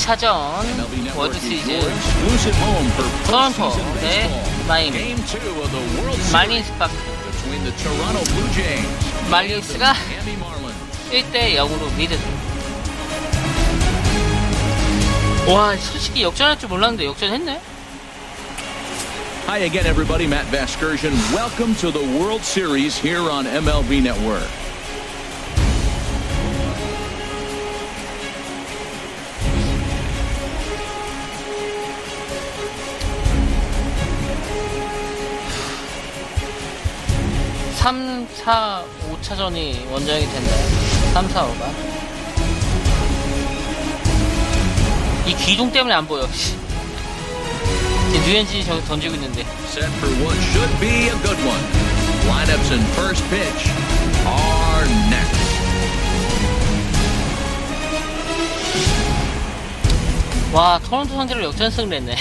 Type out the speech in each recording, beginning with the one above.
2차전 월드시리즈 토론토 대 마이애미. 말린스파크. 말린스가 1대 0으로 리드. 와, 솔직히 역전할 줄 몰랐는데 역전했네. Hi again, everybody. Matt Vasgersian. Welcome to the World Series here on MLB Network. (3, 4, 5차전이 원정이 됐나요? 3, 4, 5가 이 기둥 때문에 안 보여. 류현진이 저기 던지고 있는데. Set for what should be a good one. Lineups and first pitch are next. 와, 토론토 상대로 역전승을 했네.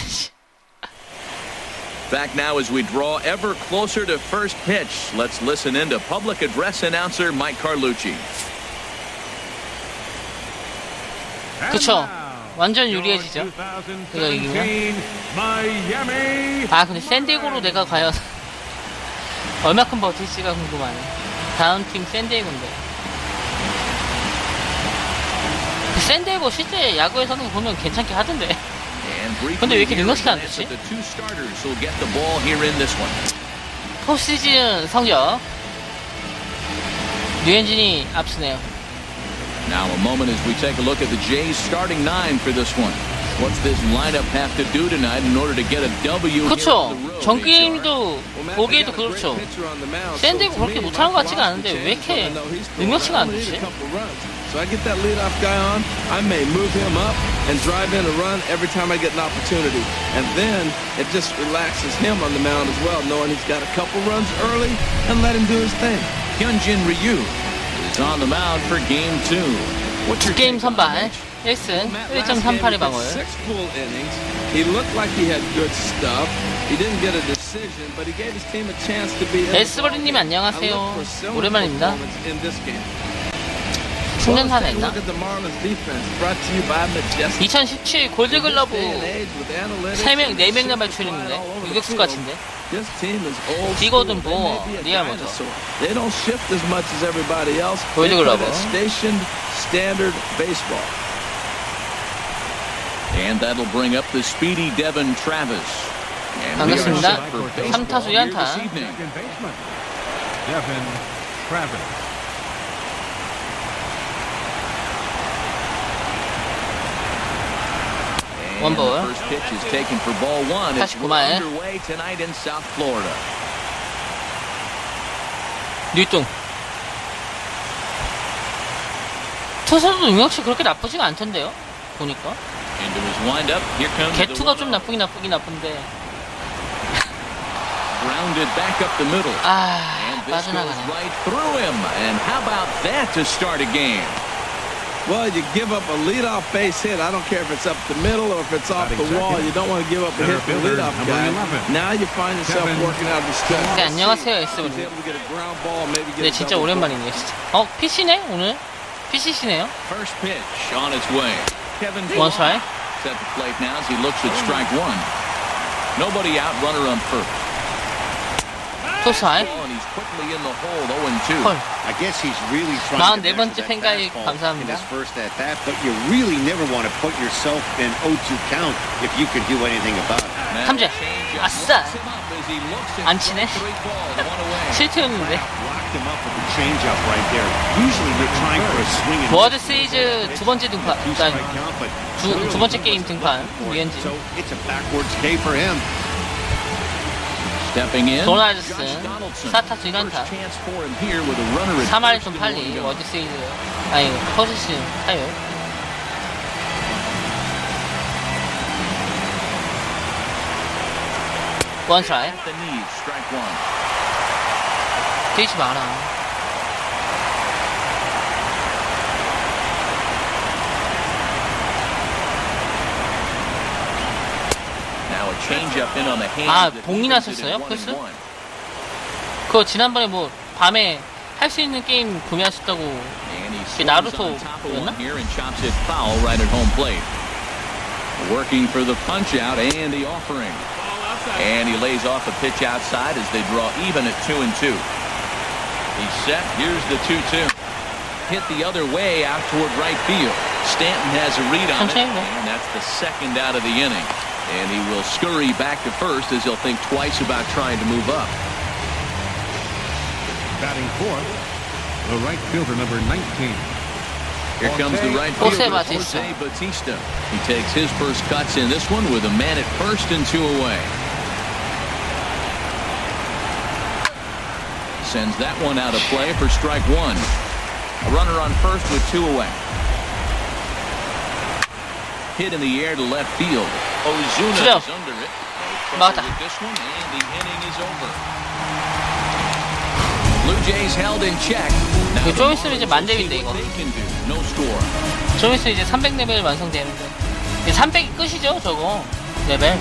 Back now as we draw ever closer to first pitch. Let's listen in to public address announcer Mike Carlucci. 그쵸. 완전 유리해지죠. 이거 이기면. 아, 근데 샌디에고로 내가 과연 얼마큼 버틸지가 궁금하네. 다음 팀 샌디에고인데. 그 샌디에고 실제 야구에서는 보면 괜찮게 하던데. 근데 왜 이렇게 능력치가 안 좋지? 포스트시즌 성적 류현진이 앞서네요. Now a moment as we take a look at the Jays starting nine for this one. What's this lineup have to do tonight in order to get a W? 그렇죠. 전 게임도 보기에도 그렇죠. 샌디에고 그렇게 못하는 것 같지가 않은데 왜 이렇게 능력치가 안 좋지? So I get that leadoff guy on, I may move him up and drive in a run every time I get an opportunity. And then it just relaxes him on the mound as well, knowing he's got a couple runs early and let him do his thing. Hyun-Jin Ryu is on the mound for game 2. What's your 게임 선발 1승 1.38의 방어율. 6 full innings. He looked like he had good stuff. He didn't get a decision, but he gave his team a chance to be. 에스버리님 안녕하세요. 오랜만입니다. 충전사나 있나? 2017 골드글러브 3명, 4명 발출인데 유격수 같은데. 디거든 뭐 리얼 모터 골드글러브. And that'll bring up the speedy Devin Travis. 반갑습니다. 3타수 2안타. Devin Travis. 원볼. First pitch is taken for ball 1. It's 89마일. underway tonight in South Florida. 류뚱. 투수도 능력치 그렇게 나쁘지가 않던데요. 보니까. Into his windup. Here comes 개투가 좀 나쁘긴 나쁜데. Grounded back up the middle. 아, And this goes 빠져나가네. right through him. And how about that to start a game? Well, you give up a leadoff base hit. I don't care if it's up the middle or if it's off the wall. You don't want to give up a hit to the leadoff guy. Now you find yourself working out the stretch. 네, 안녕하세요, 에스트라다. 네, 진짜 오랜만이네요, 진짜. PC네, 오늘? PC시네요. First pitch on its way. Kevin 원스트라이크. set the plate now as he looks at strike 1. Nobody out, runner on first. 토스하이. And he's quickly in the hole, 0-2. 헐. I guess he's really trying to 44번째 팬가입 in 감사합니다. his first at bat, but you really never want to put yourself in 0-2 count if you can do anything about it. 탐재. 아싸. 안 치네. 실투였는데. Locked him up with the changeup right there. Usually you're trying for a swing and 월드시리즈 두 번째 등판. strike count, but 두 번째 게임 등판. so 류현진. it's a backwards K for him. Stepping in. 도널드슨. Donaldson. 4타수 1안타. First chance for him here with a runner at 3할 first 좀 and 팔리. 1 월드시리즈. 아니, 포스트시즌 타율. 원스트라이크. At the knees, strike 1. 뛰지 마라. Now a changeup in on the hand. 아, that 봉이 leaves it 나셨어요? at 1-1. 그거 지난번에 뭐 밤에 할 수 있는 게임 구매하셨다고. And he 나루토 slows on top of 였나? one here and chops it foul right at home plate. Working for the punch out and the offering. And he lays off a pitch outside as they draw even at 2-2. He's set. Here's the 2-2. Hit the other way out toward right field. Stanton has a read on it, and that's the second out of the inning. And he will scurry back to first as he'll think twice about trying to move up. Batting fourth, the right fielder, number 19. Here comes the right fielder, Jose Bautista. He takes his first cuts in this one with a man at first and 2 away. Sends that one out of play for strike 1. A runner on first with 2 away. Hit in the air to left field. Ozuna is under it. No trouble with this one, and the inning is over. Blue Jays held in check. 좀 있으면 이제 만렙인데 이거. No score. 좀 있으면 이제 300 레벨 완성되는데. 300이 끝이죠 저거 레벨.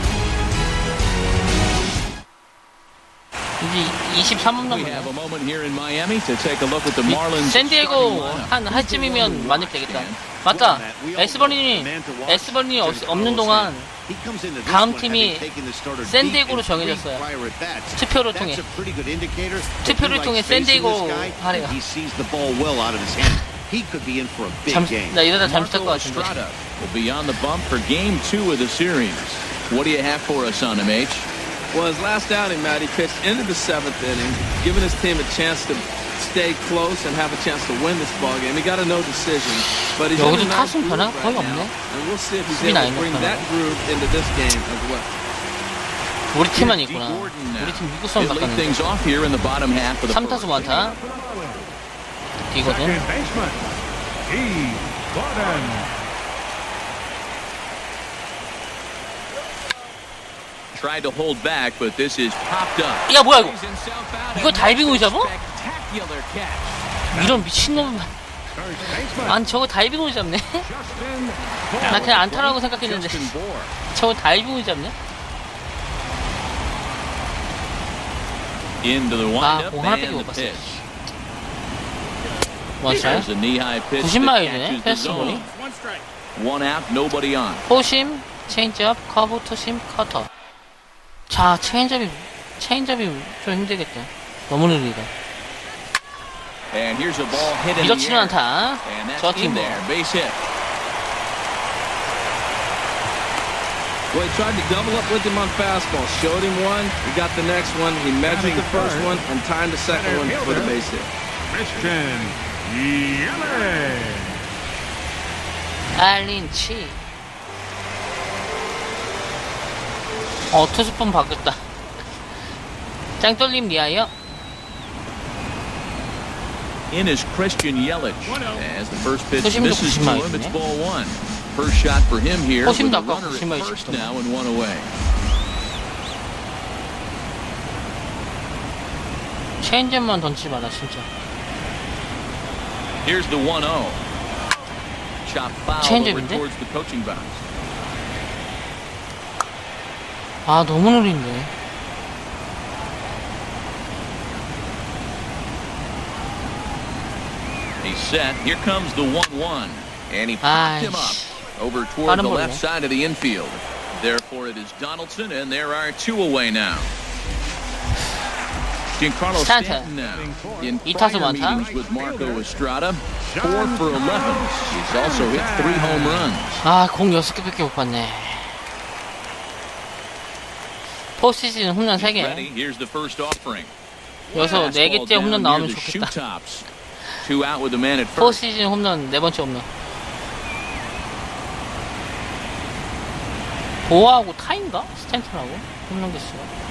이제 23홈 넘어요. 샌디에고 한 쯤이면 만렙 되겠다. 맞다. 에스버린이 없는 동안 다음 팀이 샌디에고로 정해졌어요. 투표를 통해 샌디에고 하래요. 나 이러다 잘못할 것 같은데. Will be on the bump for game 2 of the series. What do you have for us on him, H? Well, his last outing, Matt, he pitched into the 7th inning, giving his team a chance to stay close and have a chance to win this ball game. He got a no decision, but he's in a nice groove right now, and we'll see if he's able to bring that groove into this game as well. 우리 팀만 있구나. 우리 팀 미국 선 바꿨는데. 3타수 많다. 이거든. Tried to hold back, but this is popped up. 야 뭐야 이거? 이거 다이빙으로 잡아? 이런 미친놈. 아니 저거 다이빙으로 잡네. 나 그냥 안타라고 생각했는데 저거 다이빙으로 잡네. 아, 공 하나밖에 못 봤어. 원스트라이크? 90마일이네 패스볼이. 포심, 체인지업, 커브, 투심, 커터. 자, 체인지업이 좀 힘들겠다. 너무 느리다. 밀어치는 않다. 저 팀 뭐. Well, he tried to double up with him on fastball. Showed him one. He got the next one. He measured the first one and timed the second one for the base hit. 알린치. 투수폰 바뀌었다. 짱돌림 리하여. In is Christian Yelich. As the first pitch misses to him, it's ball 1. First shot for him here with a runner at first now and 1 away. 체인지만 던지지 마라 진짜. Here's the 1-0. Chop foul over towards the coaching box. 아 너무 느린데. He's set. Here comes the 1-1, and he popped him up over toward the left side of the infield. Therefore, it is Donaldson, and there are 2 away now. Giancarlo Stanton now in prior meetings with Marco Estrada, 4 for 11. He's also hit 3 home runs. 아, 공 6개밖에 못 봤네. 포스트시즌 홈런 3개. Here's the first offering. 여기서 4개째 홈런 나오면 좋겠다. 포스트시즌 홈런 4번째 홈런. 보아하고 타인가? 스탠턴하고 홈런 개수가.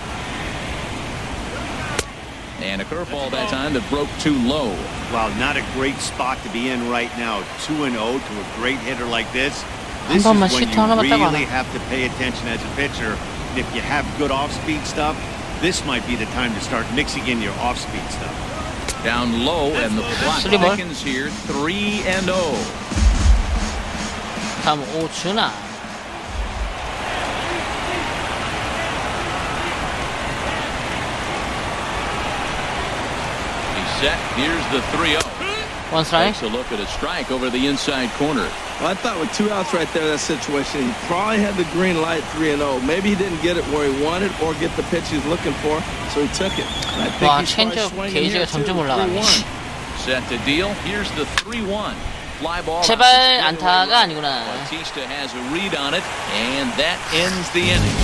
And a curveball that time that broke too low. Well, not a great spot to be in right now. 2-0 to a great hitter like this. This is when you really have to pay attention as a pitcher. And if you have good off-speed stuff, this might be the time to start mixing in your off-speed stuff. Down low, and the clock thickens here. 3-0. 다음 오준아. Set. Here's the 3-0. One strike. Takes a look at a strike over the inside corner. Well, I thought with 2 outs right there, that situation, he probably had the green light 3-0. Maybe he didn't get it where he wanted or get the pitch he's looking for, so he took it. I think 와, he's probably 체인지업 swinging 게이지가 here 점점 too. 올라가네. 3-1. Set to deal. Here's the 3-1. Fly ball. 제발 안타가 아니구나. Bautista has a read on it, and that ends the inning.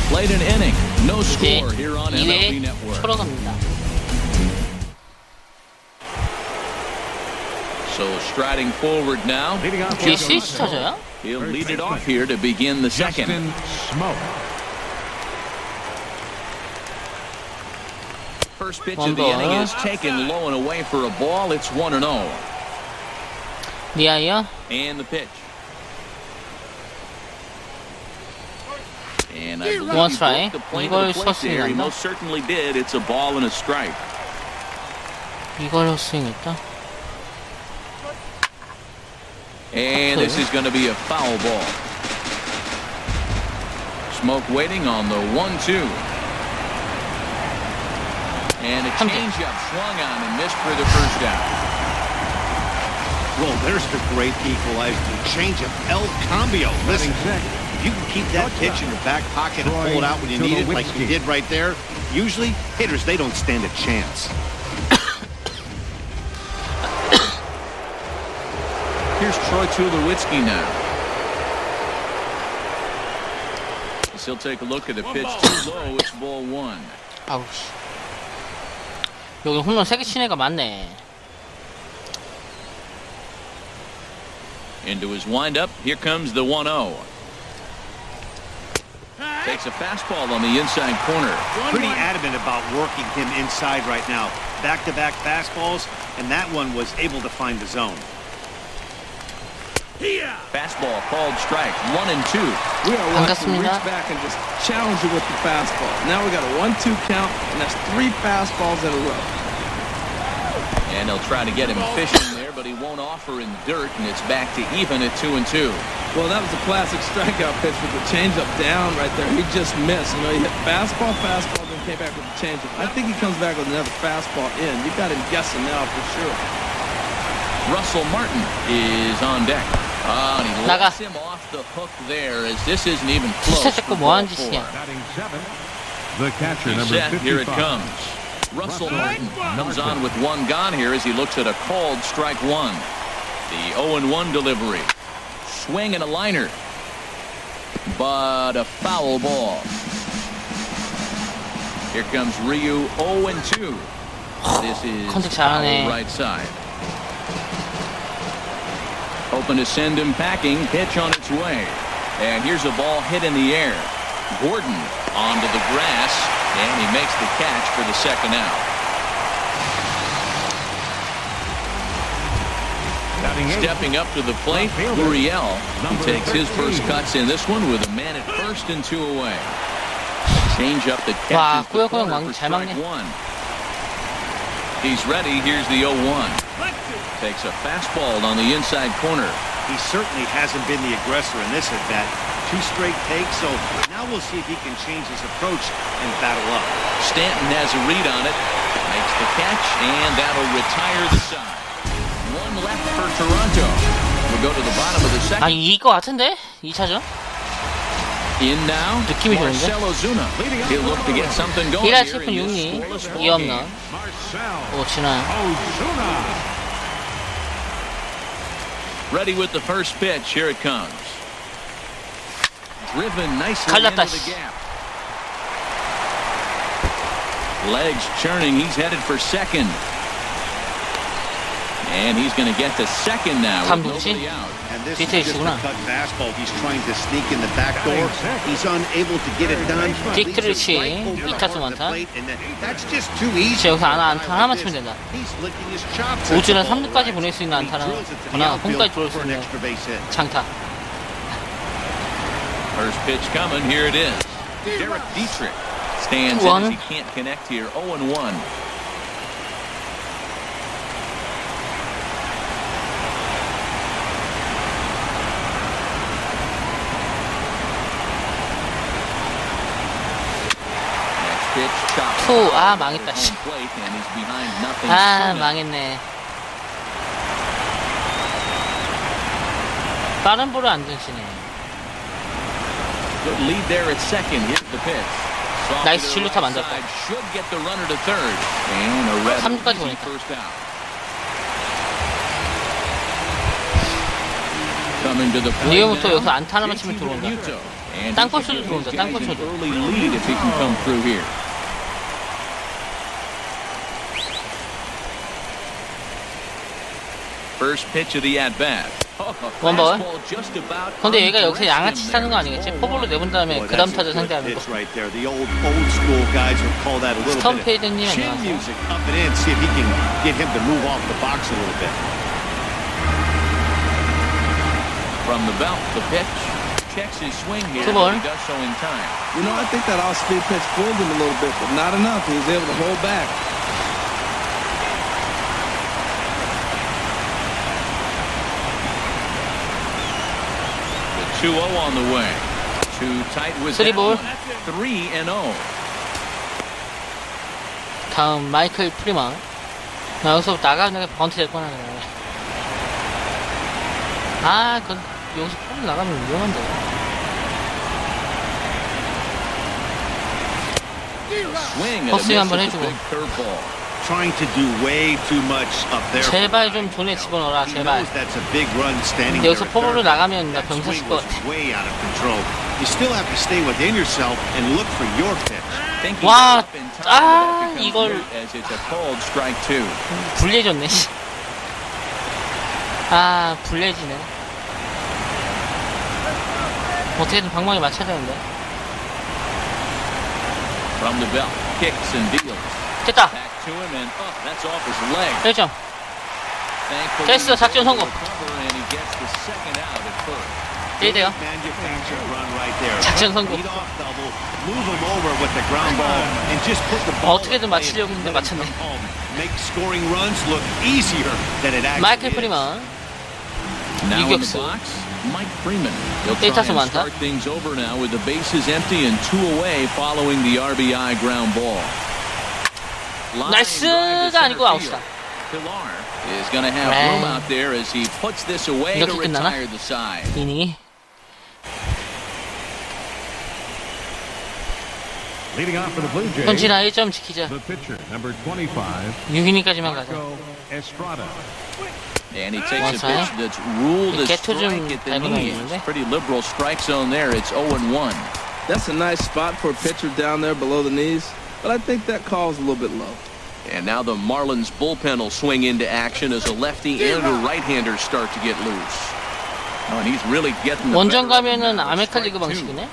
Played an inning. No 이제 score here on MLB 2회 Network. 초로 갑니다. So striding forward now. WS2차전이야? He'll lead it off here to begin the second. First pitch of the inning is taken low and away for a ball. It's 1-0. 니아이어? And the pitch. And I believe One he strike. broke the plane 이걸 of the plate there. He 쳤으면 most certainly did. It's a ball and a strike. 이걸로 스윙했다. And this is going to be a foul ball. Smoke waiting on the 1-2. And a changeup swung on and missed for the first out. Well, there's the great equalizer. Changeup, El Cambio. Listen, if you can keep that pitch in your back pocket and pull it out when you need it, like you did right there, usually hitters, they don't stand a chance. Here's Troy Tulowitzki now. He'll take a look at the pitch too low. It's ball 1. 아우 씨. 여기 홈런 3개 친 애가 많네. Into his windup. Here comes the 1-0. Takes a fastball on the inside corner. Pretty adamant about working him inside right now. Back-to-back fastballs, and that one was able to find the zone. Fastball called strike. 1-2. We are watching him 반갑습니다. reach back and just challenge you with the fastball. Now we got a 1-2 count, and that's 3 fastballs in a row. And they'll try to get him fishing there, but he won't offer in dirt, and it's back to even at 2-2. Well, that was a classic strikeout pitch with the changeup down right there. He just missed. You know, he hit fastball, then came back with the changeup. I think he comes back with another fastball in. You got him guessing now for sure. Russell Martin is on deck. And he 나가. lets him off the hook there, as this isn't even close. 진짜 자꾸 for 뭐 하는 ball 짓이야. 4. The catcher, He's number set. 55. Here it comes. Russell Martin comes on with 1 gone here as he looks at a called strike 1. The 0-1 delivery. Swing and a liner. But a foul ball. Here comes Ryu 0-2. This is 컨택 foul 잘하네. right side. Hoping to send him packing. Pitch on its way. And here's a ball hit in the air. Gordon onto the grass, and he makes the catch for the second out. Stepping up to the plate, Uriel. He takes his first cuts in this one with a man at first and 2 away. Change up that catches the corner for strike 1. He's ready. Here's the 0-1. Takes a fastball on the inside corner. He certainly hasn't been the aggressor in this at-bat. 2 straight takes, so now we'll see if he can change his approach and battle up. Stanton has a read on it. Makes the catch, and that'll retire the side. 1 left for Toronto. We'll go to the bottom of the 아 second. 이길 것 같은데? 2차전? In now, 느낌이 좋은데? Marcell Ozuna. He'll look to get something going 1할 here 7푼 in 6리 this scoreless 2홈런. ballgame. 오 진아. Ready with the first pitch. Here it comes. Driven nicely 갈랐다, into the gap. Legs churning. He's headed for second. And he's going to get to second now with nobody out. And this is just a 디테일스구나. cut fastball. He's trying to sneak in the back door. He's unable to get it done. 디트리치 2타수 많다. That's just too easy. 진짜 여기서 하나 맞추면 된다. He's licking his chops. 오즈는 3루까지 보낼 수 있는 안타나 거나 홈까지 들어올 수 있는 장타. First pitch coming. Here it is. Derek Dietrich stands in as he can't connect here. 0-1. 투, 아 망했다. 아 망했네. 빠른 볼을 안 던지네. Good lead there at second. Here's the pitch. 나이스 진루타 만졌다. 3루까지 보니까. 리오부터 여기서 안타 하나만 치면 들어온다. 땅볼수도 들어온다. 땅볼수도. First pitch of the at bat. 원볼. 근데 얘가 여기서 양아치 사는 거 아니겠지? 포볼로 내본 다음에 그 다음 타자 상대하는 거. 스톰 페이드님 안녕하세요. From the belt, the pitch. Checks his swing here. He does so in time. You know, I think that off-speed pitch fooled him a little bit, but not enough. He was able to hold back. The 2-0 on the way. Too tight with that one. 3-0. 다음 마이클 프리먼. 나 여기서 나가면 번트 될 거나 그래. 아, 그건 여기서 폼 나가면 위험한데. 버스윙 한번 해주고. 제발 좀 존에 집어넣어라, 제발. 근데 여기서 포볼로 나가면 나 병사 칠 것 같아. 와, 아, 이걸 불리해졌네. 아, 불리해지네. 어떻게든 방망이 맞춰야 되는데. From the belt, kicks and deals. 됐다. Back to him and up. That's off his leg. 1점. 됐어, 작전 성공. 1대요. 작전 성공. 어떻게든 맞추려고 했는데 맞췄네. 마이클 프리먼. 유격수. Mike Freeman. He'll try 데이터수 and 많다. start things over now with the bases empty and 2 away following the RBI ground ball. 나이스가 아니고 아웃이다. Pilar is going to have room out there as he puts this away to retire the side. 이닝이. Leading off for the Blue Jays. 현진아 1점 지키자. The pitcher, number 25. 6이닝까지만 가자. Estrada. And he takes a pitch that's ruled a strike at the knee. It's pretty liberal strike zone there. It's 0-1. That's a nice spot for a pitcher down there below the knees, but I think that call's a little bit low. And now the Marlins bullpen will swing into action as a lefty and a right-hander start to get loose. Oh, and he's really getting the 원정 가면은 아메리카 리그 방식이네.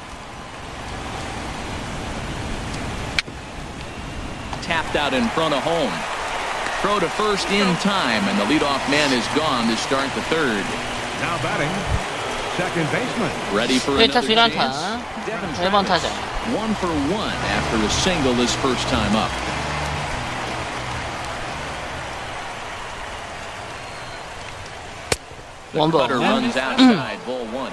Tapped out in front of home. Throw to first in time, and the leadoff man is gone to start the third. Now batting, second baseman. Ready for another 1타수 1안타. chance. 1번 타자. 1 for 1 after a single his first time up. Cutter runs outside, ball 1.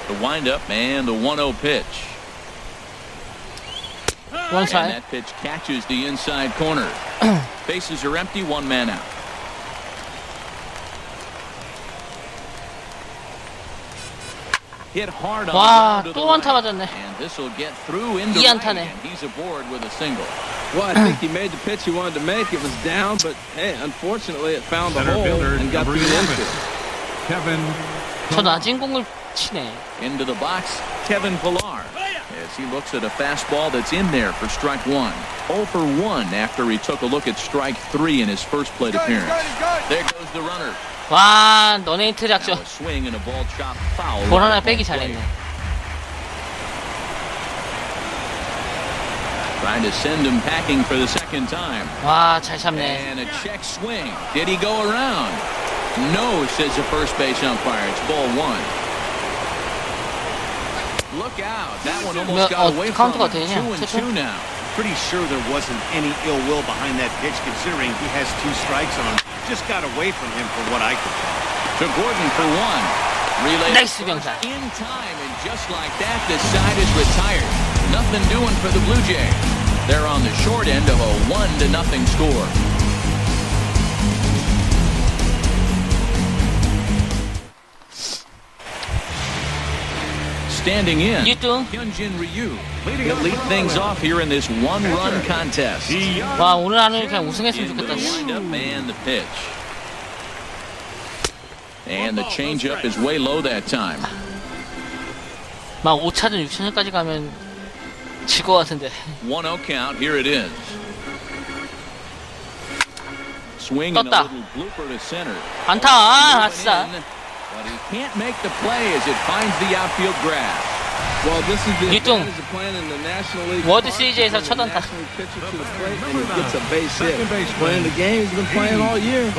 The windup and the 1-0 pitch. One And side. that pitch catches the inside corner. Bases are empty, 1 man out. Hit hard on 와, the ground to 또 the 안타 right. 맞았네. And this will get through into 이 right, 안타네. and he's aboard with a single. Well, I think he made the pitch he wanted to make. It was down, but hey, unfortunately, it found the Center hole fielder, and got number through the 11. infield. Kevin. 저 낮은 공을 치네. Into the box, Kevin Pilar. As he looks at a fastball that's in there for strike 1. 0 for 1 after he took a look at strike 3 in his first plate appearance. There goes the runner. 와, 너네 인트 Now 작전. a swing and a ball chop foul. 볼 하나 빼기 잘했네. Trying to send him packing for the second time. 와, 잘 참네. And a check swing. Did he go around? No, says the first base umpire. It's ball 1. Look out. That one almost got away from him. 카운트가 되냐? 2-2 now. Pretty sure there wasn't any ill will behind that pitch, considering he has 2 strikes on him. Just got away from him for what I could tell. To Gordon for 1. Relay 나이스 병사. in time, and just like that, this side is retired. Nothing doing for the Blue Jays. They're on the short end of a 1-0 score. standing in, Ryu. Hyun-Jin Ryu. He'll lead things off here in this one-run contest. 와, 오늘 하루는 그냥 우승했으면 Into the 좋겠다. windup and the pitch. And the changeup is way low that time. 막 5차전, 6차전까지 가면 질 것 같은데. 1-0 count. Here it is. Swing and a 떴다. little blooper to center. 안타, 아싸. But he can't make the play as it finds the outfield grass. Well, this is the Ryu. advantage of playing in the National League. 월드시리즈에서 첫 안타. National League pitcher to the plate and he gets a base hit. Playing the game he's been playing all year.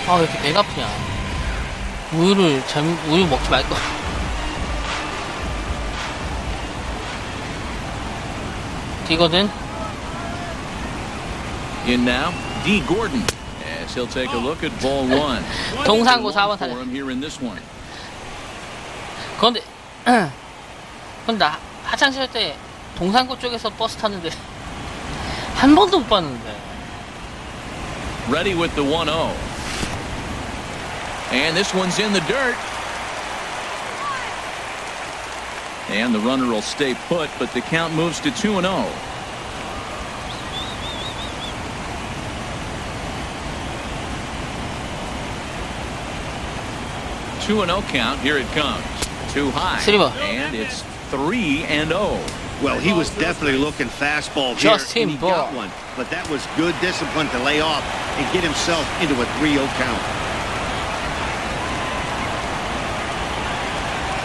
아, 왜 이렇게 배가 아프냐. 우유 먹지 말걸. 뒤거든. In now, D. Gordon. As he'll take a look at ball one. 동산고 4번 For 타자. him here in this one. 그런데 나 하창시절 때 동산고 쪽에서 버스 탔는데 한 번도 못 봤는데. Ready with the 1-0. And this one's in the dirt. And the runner will stay put, but the count moves to 2-0. Two and 0 count. Here it comes. Too high. Silva. And it's 3-0. Well, he was definitely looking fastball here, Just him, and he got ball. one. But that was good discipline to lay off and get himself into a 3-0 count.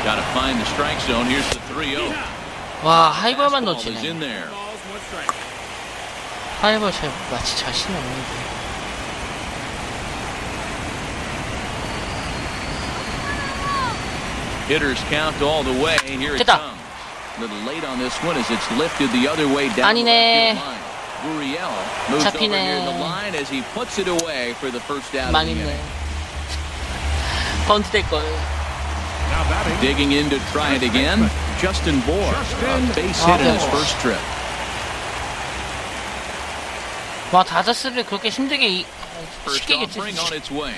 Got to find the strike zone. Here's the 3-0. 와, 하이볼만 Ball is 놓치네. in there. 하이볼 마치 자신이 없는데. Hitters count all the way. Here it 됐다. comes. A little late on this one as it's lifted the other way down the 아니네. left field line. Gurriel moves over 잡히네. near the line as he puts it away for the first out of the 망했네. inning. 번트 될걸. Digging in to try it again. Justin Bohr, a base hit in his first trip. 와, 다저스를 그렇게 힘들게 First 쉽게 이겼지. offering on its way.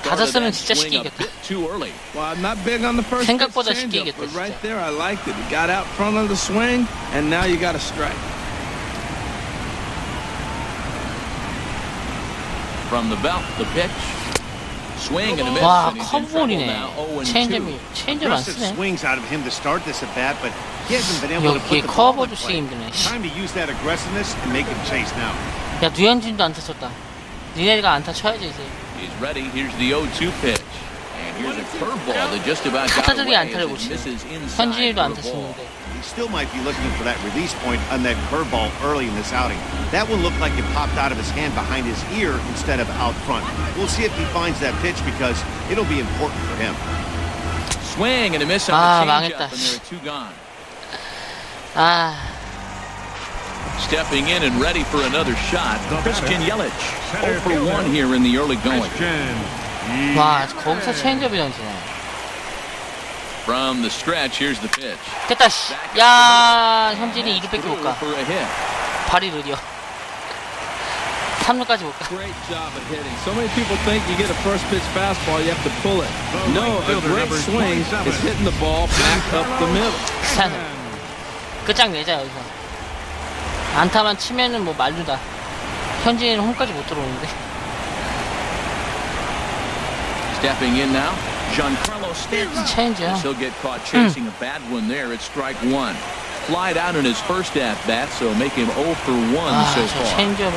다저스는 Started 진짜 that 쉽게 swing a 이겼다. bit too early. Well, I'm not big on the first pitch 생각보다 쉽게 changeup, 이겼다, but right 진짜. there I liked it. He got out front of the swing, and now you got a strike. From the belt, the pitch. Swing and a miss. 와, and he's in trouble 커브볼이네. now, 0-2. 체인지업 안 Aggressive 쓰네. swings out of him to start this at bat, but he hasn't been able to 여기 put the ball in 커버도 play. 쓰기 힘드네. Time to use that aggressiveness and make him chase now. 야, 류현진도 안타 쳤다. 니네가 안타 쳐야지 이제. He's ready. Here's the 0-2 pitch. And here's a curveball that just about got 타자들이 away 안타를 as 못 it 치네. misses inside 현진이도 for a 안타 ball. 쳤는데. He still might be looking for that release point on that curveball early in this outing. That one looked like it popped out of his hand behind his ear instead of out front. We'll see if he finds that pitch because it'll be important for him. Swing and a miss on 아, the changeup, 망했다. and there are two gone. 아, Stepping in and ready for another shot, Christian Yelich. 0 for 1 here in the early going. 와, 거기서 체인지업이 던지네. From the stretch, here's the pitch. 됐다, 씨. 야, 현진이 2루밖에 못 가. For a hit. 발이 느려. 3루까지 못 가. Great job at hitting. So many people think you get a first pitch fastball, you have to pull it. No, a great swing is hitting the ball back up the middle. 끝장내자, 여기서. 안타만 치면은 뭐 만루다. 현진이는 홈까지 못 들어오는데. Stepping in now, Giancarlo Stanton. 체인지야. He'll get caught chasing a bad one there. It's strike one. Flied out in his first at bat, so make him 0 for 1 아, so 저 far. 체인지업을.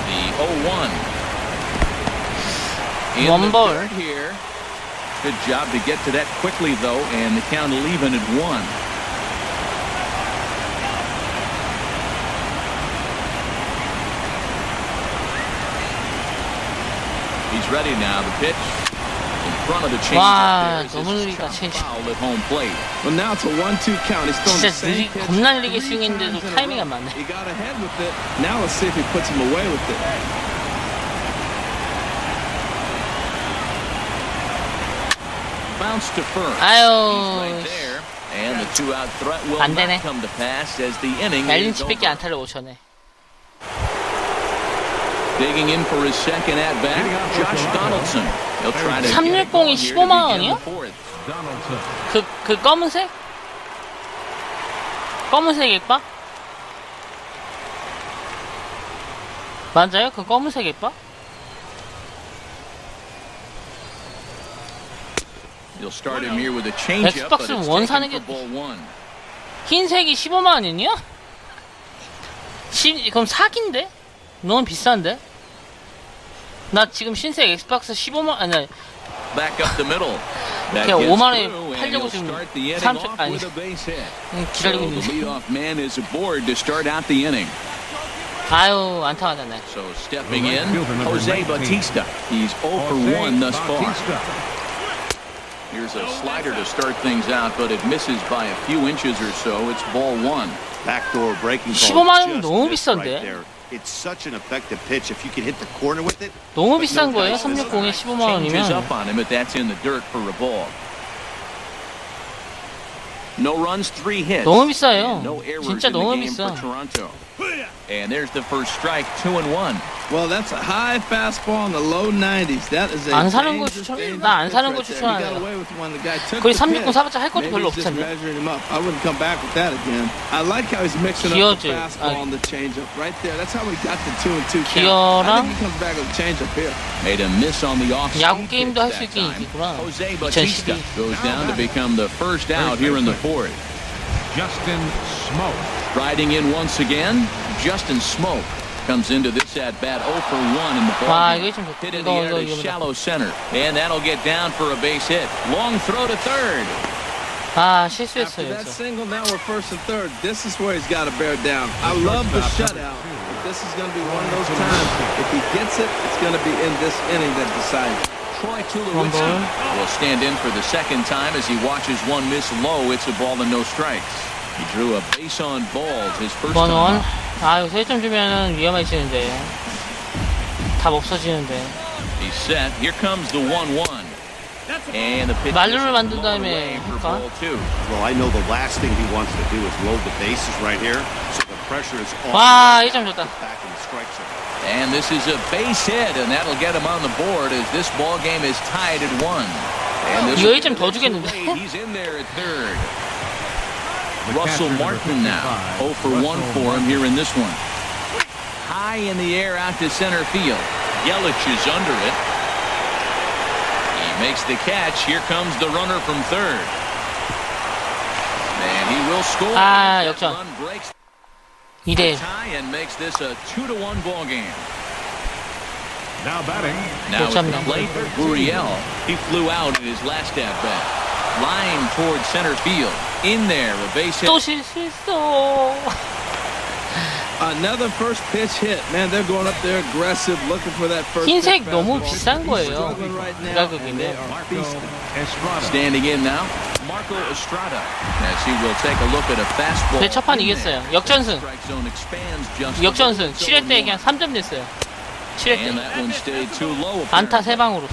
The 0-1. In One the ball. third here. Good job to get to that quickly, though, and the count even at 1. He's ready now. The pitch in front of the changeup. 와, There is 너무 his 느리다, chop 체인지업. foul at home plate. Well, now it's a 1-2 count. He's throwing the 진짜 same pitch 겁나 느리게 3 스윙했는데도 times in a 타이밍이 안 row. 맞네. He got ahead with it. Now let's see if he puts him away with it. Bounce to first. 아유. He's right there, And the two-out threat will 안 not 되네. come to pass as the inning is 앨린치밖에 over. 안타를 못 쳤네. Digging in for his second at bat, Josh Donaldson. He'll try to 360이 15만 원이요? Donaldson. 그 검은색? 검은색 액박? 맞아요? 그 검은색 액박? He'll start him here with a changeup, but 엑스박스는 it's 원 taken 사는 for 게 ball one. 흰색이 15만 원이냐? 그럼 사기인데? 너무 비싼데? 나 지금 신색 엑스박스 15만 아니 Back up the middle. That 그냥 gets 5만 원에 through, and 팔려고 he'll 지금 start the inning 30 off 아니 with a base hit. 기다리고 So the 있는데. leadoff man is aboard to start out the inning. 아유 안타 맞았네. So stepping in, Jose Bautista. He's 0 for 1 thus far. Here's a slider to start things out, but it misses by a few inches or so. It's ball one. Backdoor breaking 15만 ball 원이면 just 너무 missed 비싼데? right there. It's such an effective pitch. If you can hit the corner with it. 너무 비싼 거예요. 360에 15만 Changes 원이면. up on him, but that's in the dirt for a ball. No runs, 3 hits. 너무 비싸요. And no errors 진짜 in the 너무 game 비싸. for Toronto. And there's the first strike, 2-1. Well, that's a high fastball in the low 90s. That is a 안 사는 거 dangerous, 추천- dangerous 나 안 사는 거 pitch right there. He got 추천하네요. away with one. The guy took 거의 the 360 pitch. 사봤자 할 것도 Maybe 별로 he's just 없잖아요. measuring him up. I wouldn't come back with that again. I like how he's mixing up 기어지. the fastball and the changeup right there. That's how we got the 2-2 count. I 기어랑 think he comes back with a changeup here. Made a miss on the off 야구 speed 게임도 할 pitch 수 that 있긴 time. 있겠구나. Jose Bautista 2012. goes down to become the first out here in the fourth. Justin Smoke. Riding in once again, Justin Smoke comes into this at bat 0 for 1 in the 와 ball. 이거 좀 좋다. Hit in the air 이거 to shallow center, and that'll get down for a base hit. Long throw to third. 아 After 실수했어요. that 여기서. single, now we're first and third. This is where he's got to bear down. I love the shutout. But this is going to be one of those times. If he gets it, it's going to be in this inning that decides. Troy Tulowitzki will stand in for the second time as he watches one miss low. It's a ball and no strikes. He drew a base on balls his first 이번 원. time. 아 여기서 1점 주면은 위험해지는데. 답 없어지는데. He's set. Here comes the 1-1. And the pitch 말루를 is 만든 blown 다음에 away for 할까? ball 2. Well, I know the last thing he wants to do is load the bases right here, so the pressure is on. 와 1점 줬다. Back in the strike zone. And this is a base hit, and that'll get him on the board as this ball game is tied at 1. And this 이거 will 1점 더 get it 주겠는데? away. He's in there at third. Russell Martin now, 0 for 1 for him here in this one. High in the air out to center field. Yelich is under it. He makes the catch. Here comes the runner from third. And he will score. 아, That 역전. run breaks 2대1. tie and makes this a 2-1 ball game. Now batting. Now at the 역전입니다. plate, Gurriel. He flew out in his last at bat. Line towards center field. In there, a base hit. 또 실수했어. Another first pitch hit. Man, they're going up there aggressive, looking for that first 흰색 pitch 너무 fastball. 비싼 거예요. Struggling right now, and 가격인데. they are Marco feasting. Estrada. Standing in now, Marco Estrada. As he will take a look at a fastball. 네, 첫판 in 이겼어요. there. 역전승. Strike zone expands just a 역전승. little. 7회 때 그냥 3점 냈어요. 7회 And 때. that one stayed too low. 안타 3방으로.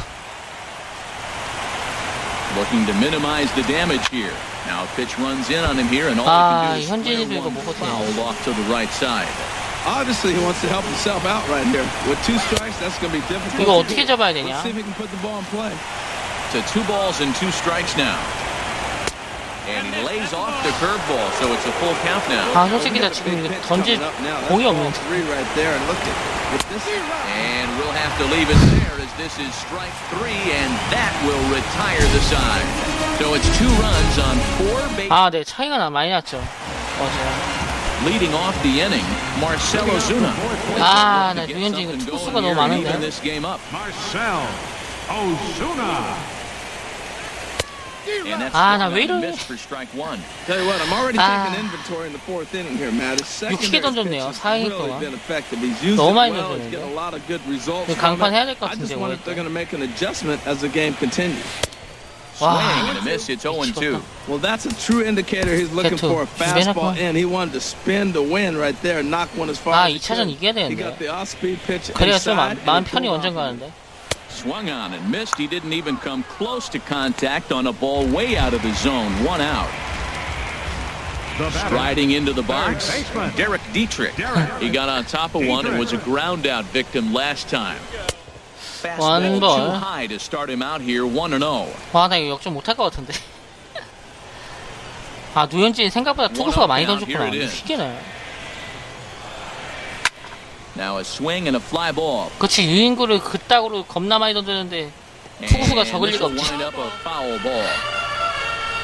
Looking to minimize the damage here. Now pitch runs in on him here, and all 아, he can do is 현진이도 이거 square 못 one 버티네. foul off to the right side. Obviously, he wants to help himself out right here. With 2 strikes, that's going to be difficult. 이거 to 어떻게 do. 잡아야 Let's 되냐? see if he can put the ball in play. To 2 balls and 2 strikes now. And he lays off the curveball, so it's a full count now. 아 솔직히 나 지금 이거 던질 공이 없는데. 3 right there, and look at with this. And we'll have to leave it there as this is strike 3, and that will retire the side. So it's 2 runs on 4 bases. 아, 네 차이가 많이 났죠. 어제. Leading off the inning, Marcell Ozuna. 아, 나 To get 류현진 이거 something 투수가 going 너무 here and even 많은데. this game up. Marcell Ozuna. And that's 아, 나 swung 왜 out and 이러니? missed for strike 1. Tell you what, I'm already 아. taking inventory in the 4th inning here, Matt. His 육식에 secondary 던졌네요, pitch has 4이닝 really 동안. been effective. He's used 너무 it 많이 well. He's 던졌는데. getting a lot of good results 이거 from 강판 it. 해야 될 것 I just 같은데, wonder if they're 오늘. going to make an adjustment as the game continues. 와. Swing and a miss. It's 0-2. Well, that's a true indicator he's looking Get for a to. fastball Spin up. in. He wanted to spin to win right there and knock one as far 아, as he 2차전 could. 이겨야 He 되는데. got the off-speed pitch 그래야 좀 inside. 마음 and he 편히 pulled 원정 off. 가는데. Swung on and missed. He didn't even come close to contact on a ball way out of the zone. 1 out. Striding into the box, Derek Dietrich. He got on top of one and was a ground out victim last time. Fastball too high to start him out here 1-0. 와, 나 이거 역전 못할 것 같은데. 아, 류현진 생각보다 투구수가 많이 던졌구나. 희귀네. Now a swing and a fly ball. 그치, 유인구를 그따구로 겁나 많이 던졌는데 투구수가 적을 리가 없지.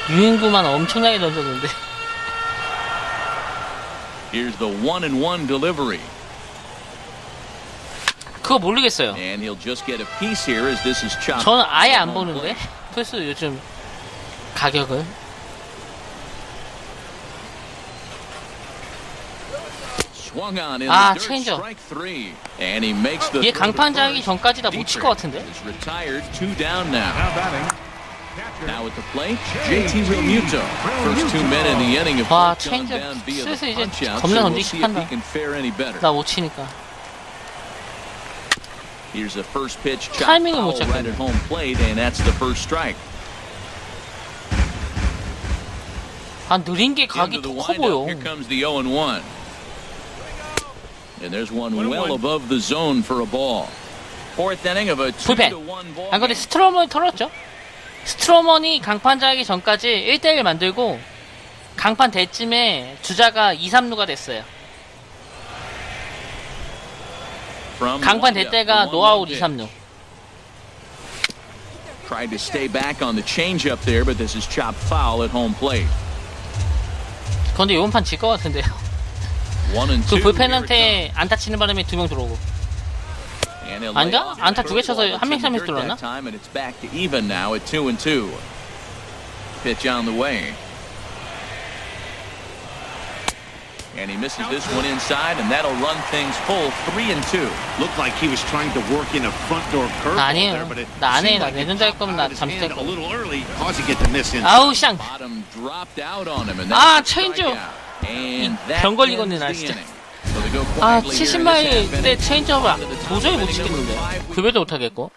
유인구만 엄청나게 던졌는데. Here's the 1-1 delivery. 그거 모르겠어요. And he'll just get a piece here as this is chopped. 저는 아예 안 보는데 플스 요즘 가격을. 아, 체인저. 얘 강판자 하기 전까지 다 못 칠 것 같은데. 와, 체인저 슬슬 이제 겁나 던지기 시작한다. 나 못 치니까. 타이밍을 못 잡겠네. 아, 느린 게 각이 더 커 보여. And there's one well above the zone for a ball. Fourth inning of a 2-1 ball. 아, 근데 스트로먼이 털었죠? 스트로먼이 강판 자기 전까지 1대1 만들고 강판 대쯤에 주자가 2-3루가 됐어요. 강판 대 때가 노아웃 2-3루. Tried to stay back on the changeup there, but this is chopped foul at home plate. 근데 이번 판 질 것 같은데요. 그 불펜한테 안타 치는 바람에 2명 들어오고. 아닌가? 안타 2개 쳐서 1명씩 1명씩 들어왔나? Pitch on the way. And he misses this one inside, and that'll run things full 3-2. Looked like he was trying to work in a front door curve there, but it 나 안 해. seemed 나 like 내는 잘 거면 나 잠시 될 a 거야. little early, causing it to miss inside. 아우, 쌍. Bottom dropped out on him, and 아, that's a 체인저. strikeout. And that 병 걸리겠네, ends 나 the 진짜. inning. So they go 아, quietly here in the 70마일 seventh 때 inning. 체인지업을 도저히 못 치겠는데. 급여도 못 하겠고.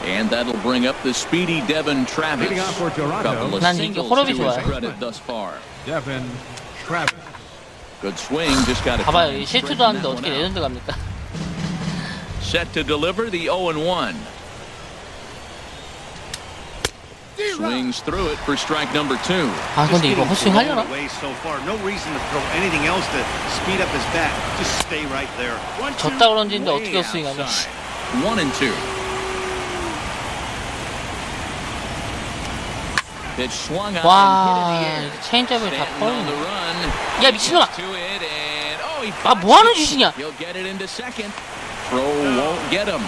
And that'll bring up the speedy Devin Travis. Leading off for Toronto. Couple of 난 이게 singles 호럽이 to his 좋아요. credit thus far. Devin Travis. Good swing, just got to 봐봐요, 이 실투도 하는데 어떻게 레전드 갑니까? Set to deliver the 0-1. Swings through it for strike number 2. 아, 근데 이거 헛스윙 하려나? So far, no reason to throw anything else to speed up his bat. Just stay right there. 졌다 그런지인데 어떻게 헛스윙하냐? 1-2. Pitch swung on 와, and hit in the air. 체인지업을 다 Stanton on the 털리네. run. 야, 미친놈아! To it and he 아, 뭐하는 짓이냐? He'll get it into second. Throw won't get him.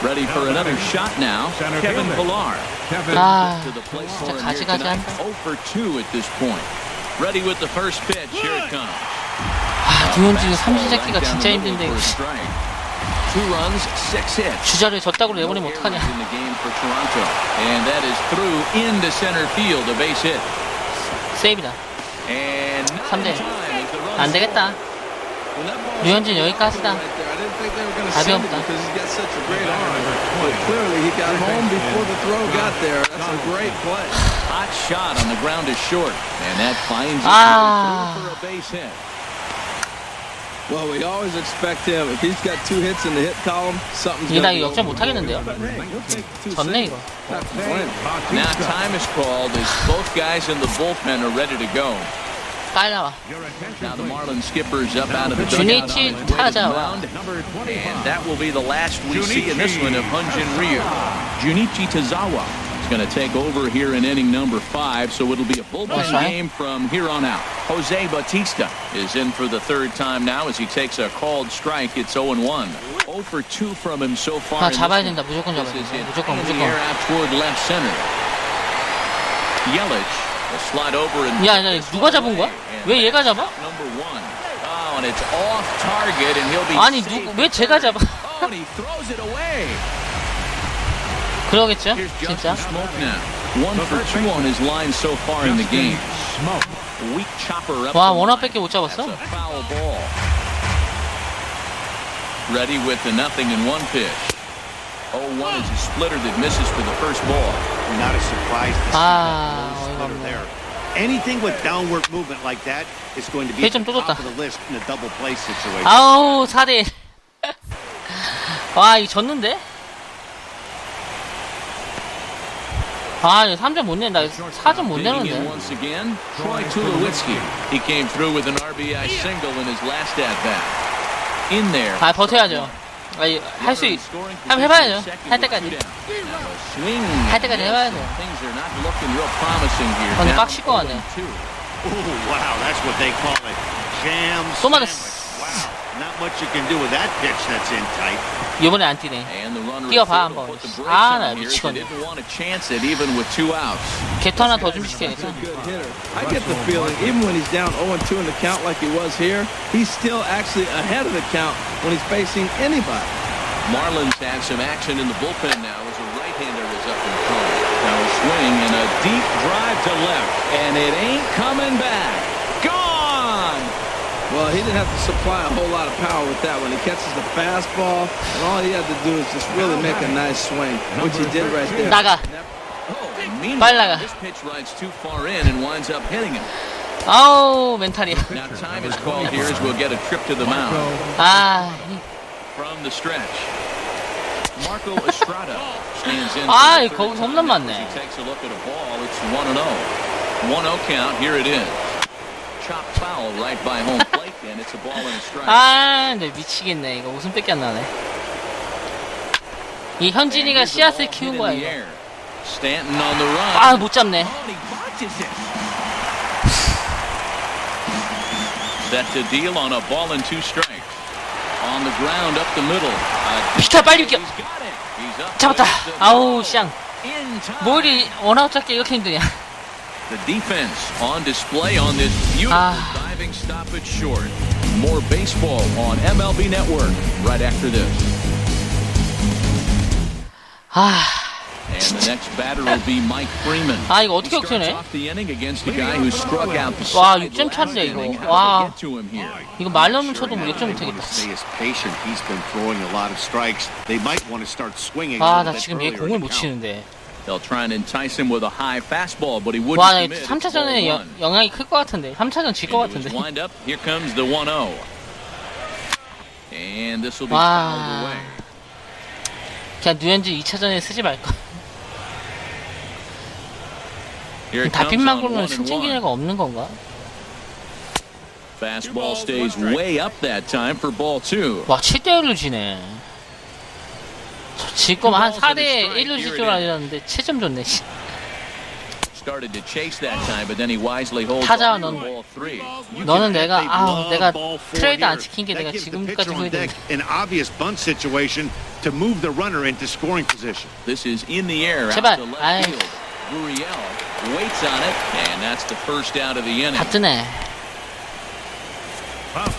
Ready for another shot now. Kevin Pillar. 아, To the plate 진짜 for him here 가지가지 tonight. 한다. 0 for 2 at this point. Ready with the first pitch. Here it comes. 아, 류현진 삼진 잡기가 진짜 힘든데. Two runs, 6 hits. 주자를 졌다고 내보내면 어떡하냐? In the game for Toronto. And that is through into center field, a base hit. 세이브다. And 3대. 안 되겠다. 류현진 여기까지다. 답이 없다. Clearly he got home before the throw got there. That's a great play. Hot shot on the ground is short. And that finds it Ah. through for a base hit. Well, we always expect him. If he's got 2 hits in the hit column, something's 이게 나 going 이거 역전 못 하겠는데요? 졌네 이거. Now time is called as both guys in the bullpen are ready to go. 빨리 나와. Now the Marlins skipper's up out of the dugout on 주니치 his way to the 타자와 mound. And that will be the last we see in this one of Hyun-Jin Ryu. Junichi Tazawa is going to take over here in inning number 5, so it'll be a bullpen game from here on out. Jose Bautista is in for the 3rd time now as he takes a called strike. It's 0-1. 0 for 2 from him so far. 아, 잡아야 된다. 무조건 잡아야 This is 된다. hit 무조건 in the 무조건. air out toward left center. Yelich will slide over and 야, 누가 잡은 거야? 왜 얘가 잡아? number 1. Oh, and it's off target and he'll be 아니, safe. 왜 제가 잡아? Oh, and he throws it away. 그러겠죠? Here's 진짜. Justin Smoke now. 1 for 2 on his line so far in the game. Weak chopper up. 와, the 원아웃밖에 못 line. 잡았어? That's a foul ball. Ready with the 0-1 pitch. 0-1 is a splitter that misses for the first ball. Not a surprise to see that splitter there. Anything with downward movement like that is going to be at the top of the list in a double play situation. 아우 4대1. 와 이거 졌는데? 아 이거 3점 못 낸다. 4점 못 내는데. Once again, Troy Tulowitzki. He came through with an RBI single in his last at bat. In there. 아 버텨야죠. 할 수 한번 해봐야죠. 할 때까지. 할 때까지 해봐야죠. 근데 빡칠 것 같네. 또 맞았어. 이번에 안 뛰네. 뛰어봐 한번. 아 나 미치겠네. 개투 하나 더 준비시켜야겠다. I get the feeling even when he's down 0-2 in the count like he was here, he's still actually ahead of the count when he's facing anybody. Marlins have some action in the bullpen now as a right-hander is up in front. Now a swing and a deep drive to left, and it ain't coming back. Gone! Well, he didn't have to supply a whole lot of power with that one. He catches the fastball, and all he had to do is just really make a nice swing, which he did right there. 나가. 빨리 나가. This pitch rides too far in and winds up hitting him. 아우 멘탈이야. Now time is called here as we'll get a trip to the mound. 아. From the stretch. Marco Estrada stands in. 아, 거기서 홈런 맞네. He takes a look at a ball. It's 1-0. 1-0 count. Here it is. Chopped foul right by home plate, and it's a ball and a strike. 아, 근데 미치겠네. 이거 웃음밖에 안 나네. 이 현진이가 씨앗을 키운 거야 이거. Stanton on the run. 아, 못 잡네. Set to deal on a ball and 2 strikes. On the ground up the middle. 비켜 빨리 비켜. 잡았다. 아우 쌍. 뭘 원아웃 잡기 이렇게 힘드냐. The defense on display on this beautiful diving stop at short. More baseball on MLB Network right after this. And the next batter will be Mike Freeman. 아 이거 어떻게 역전해? 와 6점 차인데 이거. 와 이거 말로는 쳐도 뭐 역전 못하겠다. 와 나 지금 얘 공을 못 치는데. They'll try and entice him with a high fastball, but he wouldn't 와 commit. 3차전에 영향이 클 것 같은데. 3차전 질 것 같은데. Wind up. Here comes the 1-0. And this will be fouled away. 그냥 류현진 2차전에 쓰지 말까. 다핀만으로는 승진 기회가 없는 건가? Fastball stays way up that time for ball 2. 와 7대1로 지네. 질 거면 한 4대1로 질 줄 알았는데 7점 줬네. Started to chase that time, but then he wisely holds 타자 on to ball 3. 너는 내가 트레이드 안 시킨 게 내가 지금까지 후회된다. An obvious bunt situation to move the runner into scoring position. This is in the air out 제발. to left field. Gurriel waits on it, and that's the first out of the inning. 다 뜨네.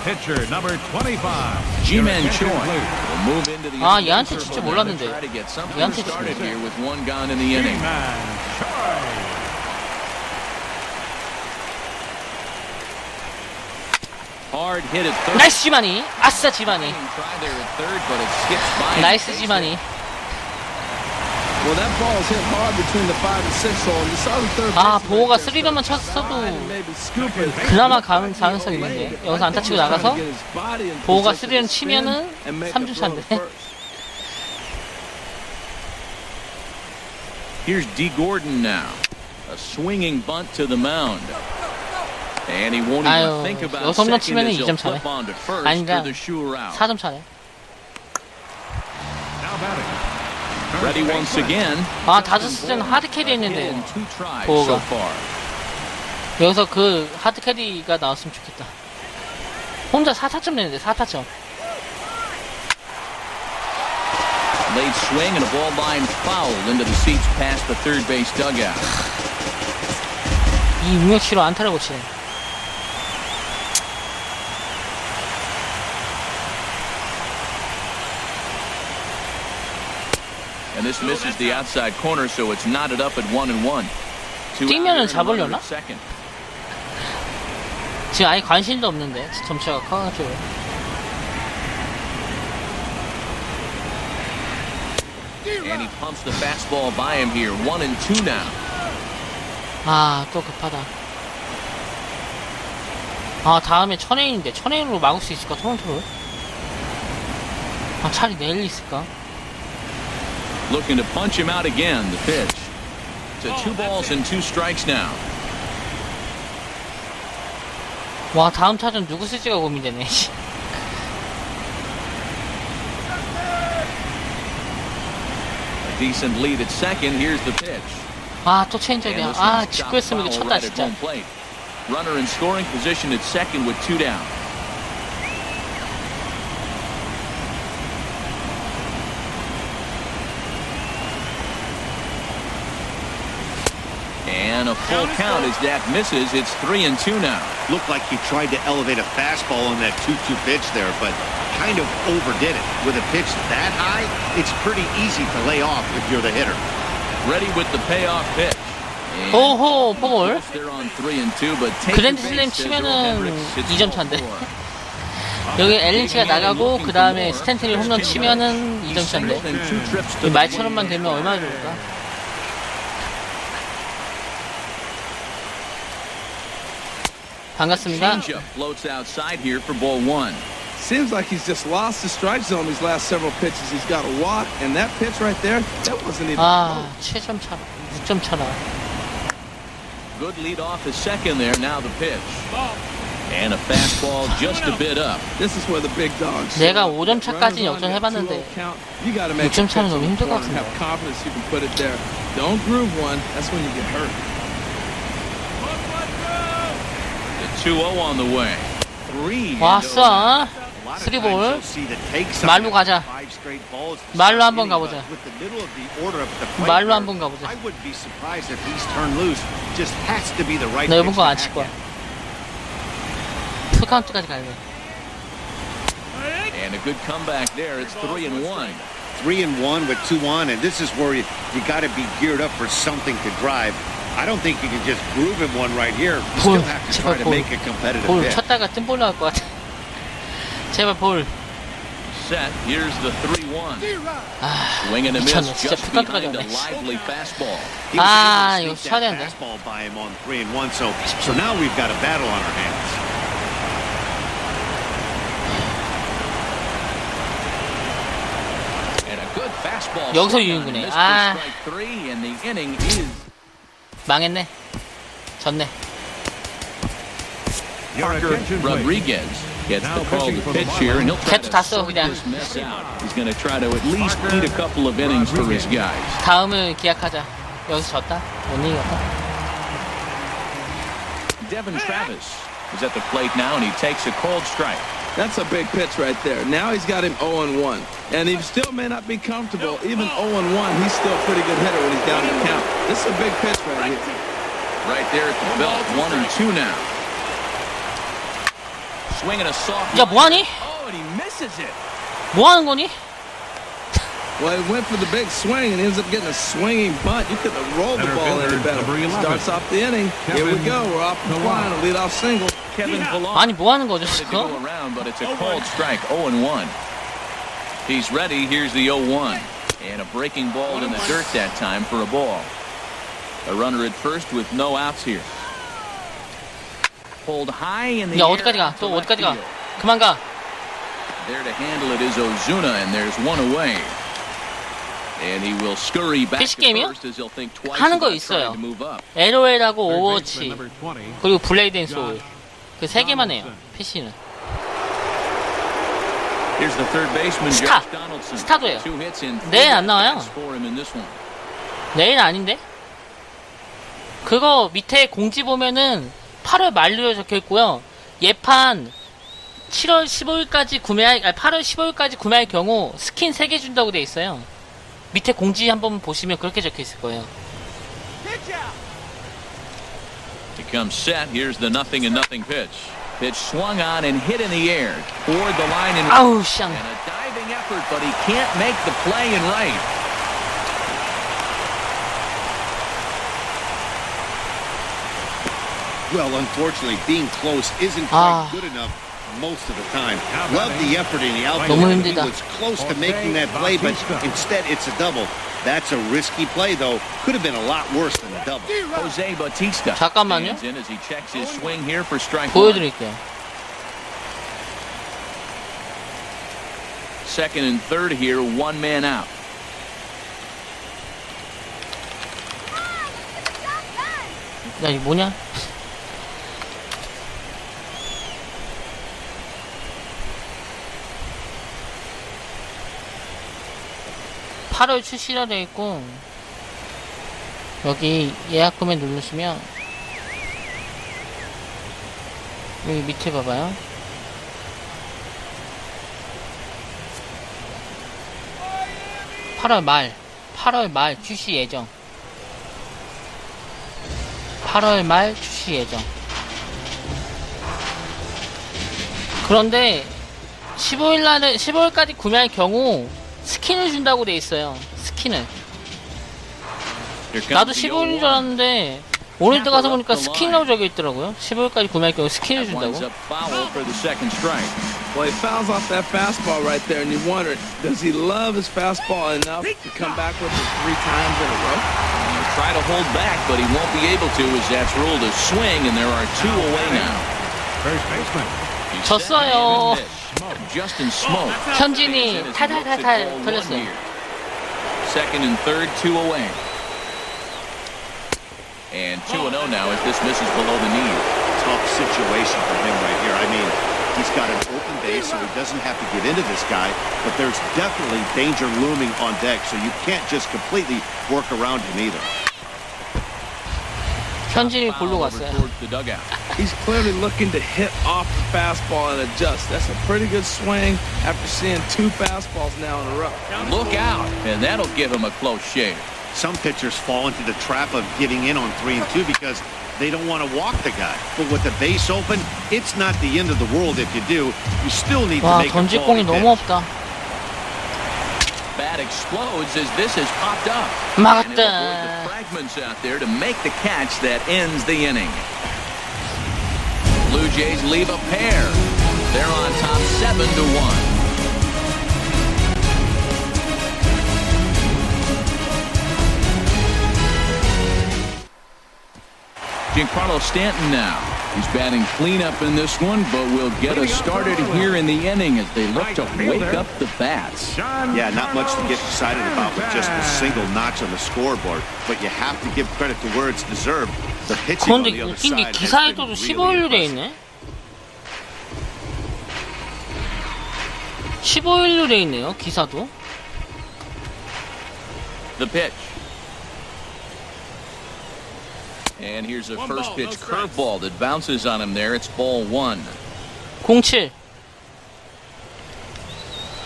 Pitcher number 25. G-Man Choi will move into the 아 얘한테 진짜 몰랐는데. 얘한테 started here with 1 gone in the inning. Hard hit at third. 나이스 지만이. 아싸 지만이. 나이스 지만이. Well, that ball hit hard between the 5 and 6 hole. You saw the third. 아 보호가 3런만 쳤어도 그나마 가능성이 있는데 여기서 안타 치고 나가서 보호가 3런 치면은 3점 차인데. Here's D. Gordon now. A swinging bunt to the mound. And he won't even think about second as he'll flip onto first for the sure out. 4점 차네. Ready once again. 아 다저스전 하드 캐리 했는데 보호가 여기서 그 하드 캐리가 나왔으면 좋겠다. 혼자 4타점 내는데 4타점. Late swing and a ball line foul into the seats past the third base dugout. 이 우명치로 안타를 못 치네. And this misses the outside corner, so it's knotted up at 1-1. 뛰면은 잡으려나? 지금 아예 관심도 없는데 점차가 커가지고. And he pumps the fastball by him here. 1-2 now. 아, 또 급하다. 아, 다음에 천혜인인데 천혜인으로 막을 수 있을까, 토론토를? 아, 차라리 내일 있을까? Looking to punch him out again. The pitch. To 2 strikes now. 와, 다음 차전 누구 쓸지가 고민되네. A decent lead at second. Here's the pitch. 아, 또 체인지업이야. 아, 직구했으면 이거 쳤다, 진짜. Runner in scoring position at second with 2 down. And a full count as that misses. It's 3-2 now. Looked like he tried to elevate a fastball on that 2-2 pitch there, but kind of overdid it. With a pitch that high, it's pretty easy to lay off if you're the hitter. Ready with the payoff pitch. 오호, 포볼. They're on 3-2, but 그랜드 슬램 치면은 2점 차인데. 여기 엘린치가 나가고 그 다음에 스탠틀이 홈런 치면은 2점 차인데. 말처럼만 되면 얼마나 좋을까? 반갑습니다. Floats outside here for ball 1. Seems like he's just lost the strike zone these last several pitches. He's got a walk, and that pitch right there, that wasn't even. 아, 7점 차라, 6점 차라. Good lead off is second there. Now the pitch. And a fastball just a bit up. This is where the big dogs. 내가 5점 차까지 역전해봤는데 6점 차는 너무 힘들 것 같은데. Have confidence you can put it there. Don't groove one. That's when you get hurt. The 2-0 on the way. 3. 왔어. 3볼. 말로 가자. 말로 한번 가보자. 말로 한번 가보자. 나 이번 거 안 칠 거야. 풀카운트까지 가야 돼. And a good comeback there. It's 3-1. 3-1 with 2 on, and this is where you got to be geared up for something to drive. I don't think you can just groove him one right here. You still have to try to make a competitive 볼 hit. 쳤다가 뜬볼 나올 것 같아. 제발 볼. Set. Here's the 3-1. 아, Swing and a miss 미쳤네. 진짜 just 풀카운트까지 behind a 왔네. lively fastball. He was 아, able 이거 to sneak 쳐야 that 되는데. fastball by him on 3-1, so now we've got a battle on our hands. And a good fastball. 여기서 유인구네. 아, Strike 3 and the inning is. 망했네. 졌네. Parker Rodriguez gets the call to pitch here, and he'll try 개투 to 다 써, sort 그냥. this mess out. He's going to try to at least eat a couple of innings for his guys. 다음을 기약하자. 여기서 졌다. 못 이겼다. Devin Travis is at the plate now, and he takes a cold strike. That's a big pitch right there. Now he's got him 0-1. And he still may not be comfortable. Even 0-1, he's still a pretty good hitter when he's down the count. This is a big pitch right here. Right there at the belt. 1-2 now. Swinging a soft. 야, 뭐하니? Oh, and he misses it. 뭐하는 거니? Well, he went for the big swing and ends up getting a swinging bunt. You couldn't have rolled the ball any better. Starts off the inning. Here we go. We're off the line. A leadoff single. Kevin Villon. 아니, 뭐하는 거죠, Wanted to go 지금? around, but it's a cold strike. 0-1. He's ready. Here's the 0-1. And a breaking ball in the dirt that time for a ball. A runner at first with no outs here. Pulled high in the 야, air. 어디까지 가? to 또 left 어디까지 가? field. 그만 가. There to handle it is Ozuna, and there's one away. And he will scurry back 피시 to 게임이요? first as he'll think twice 하는 거 about trying 있어요. to move up. LOL하고 오버워치 그리고 블레이드 앤 소울 그 세 개만 해요. PC는. Here's the third baseman, 스타. Josh Donaldson. 스타도 해요. 2 hits in 내일 안 나와요. for him in this one. 내일 아닌데? 그거 밑에 공지 보면은 8월 만료로 적혀있고요. 예판 7월 15일까지 구매할, 8월 15일까지 구매할 경우 스킨 3개 준다고 돼 있어요. 밑에 공지 한번 보시면 그렇게 적혀있을 거예요. He comes set. Here's the 0-0 pitch. Pitch swung on and hit in the air toward the line and 아우, 쌍. a diving effort, but he can't make the play in right. Well, unfortunately, being close isn't quite good enough most of the time. Love the effort in the outfield. 너무 He 힘들다. was close to making that play, but instead it's a double. That's a risky play, though. Could have been a lot worse than a double. Jose Bautista 잠깐만요. stands in as he checks his swing here for strike one. 보여드릴게요. Second and third here, one man out. 야, 이거 뭐냐? (8월) 출시라 되어 있고 여기 예약 구매 누르시면 여기 밑에 봐봐요. (8월 말 출시 예정. 8월 말 출시 예정. 그런데 15일까지 구매할 경우 스킨을 준다고 돼 있어요. 스킨을. 나도 15일인 줄 알았는데 오늘 들어가서 보니까 스킨이라고 적혀 있더라고요. 15일까지 구매할 경우 스킨을 준다고. Well, he fouls off that fastball right there, and you wonder, does he love his fastball enough to come back with it 3 times in a row? He'll try to hold back, but he won't be able to as that's ruled a swing, and there are 2 away now. First baseman. 졌어요. Justin Smoke. 현진이 탈탈탈탈 걸렸어요. Second and third, 2 away. And 2-0 now as this misses below the knee. Tough situation for him right here. I mean, he's got an open base, so he doesn't have to get into this guy, but there's definitely danger looming on deck, so you can't just completely work around him either. 현진이 골로 갔어요. He's clearly looking to hit off the fastball and adjust. That's a pretty good swing after seeing 2 fastballs now in a row. Look out, and that'll give him a close shave. Some pitchers fall into the trap of giving in on 3 and 2 because they don't want to walk the guy. But with the base open, it's not the end of the world if you do. You still need to 와, make a 던질 quality 공이 너무 pitch. 없다. Bat explodes as this has popped up. 막았다. And it'll avoid the fragments out there to make the catch that ends the inning. Blue Jays leave a pair. They're on top 7-1. Giancarlo Stanton now. He's batting cleanup in this one, but will get us started here in the inning as they look to wake up the bats. Yeah, not much to get excited about with just a single notch on the scoreboard, but you have to give credit to where it's deserved. The pitching on 그런데 the other 웃긴 게 side has 기사에도 been 15일로 really 돼 있네. 15일로 돼 있네요. 기사도. The pitch. And here's a first pitch curveball that bounces on him there. It's ball 1. 07.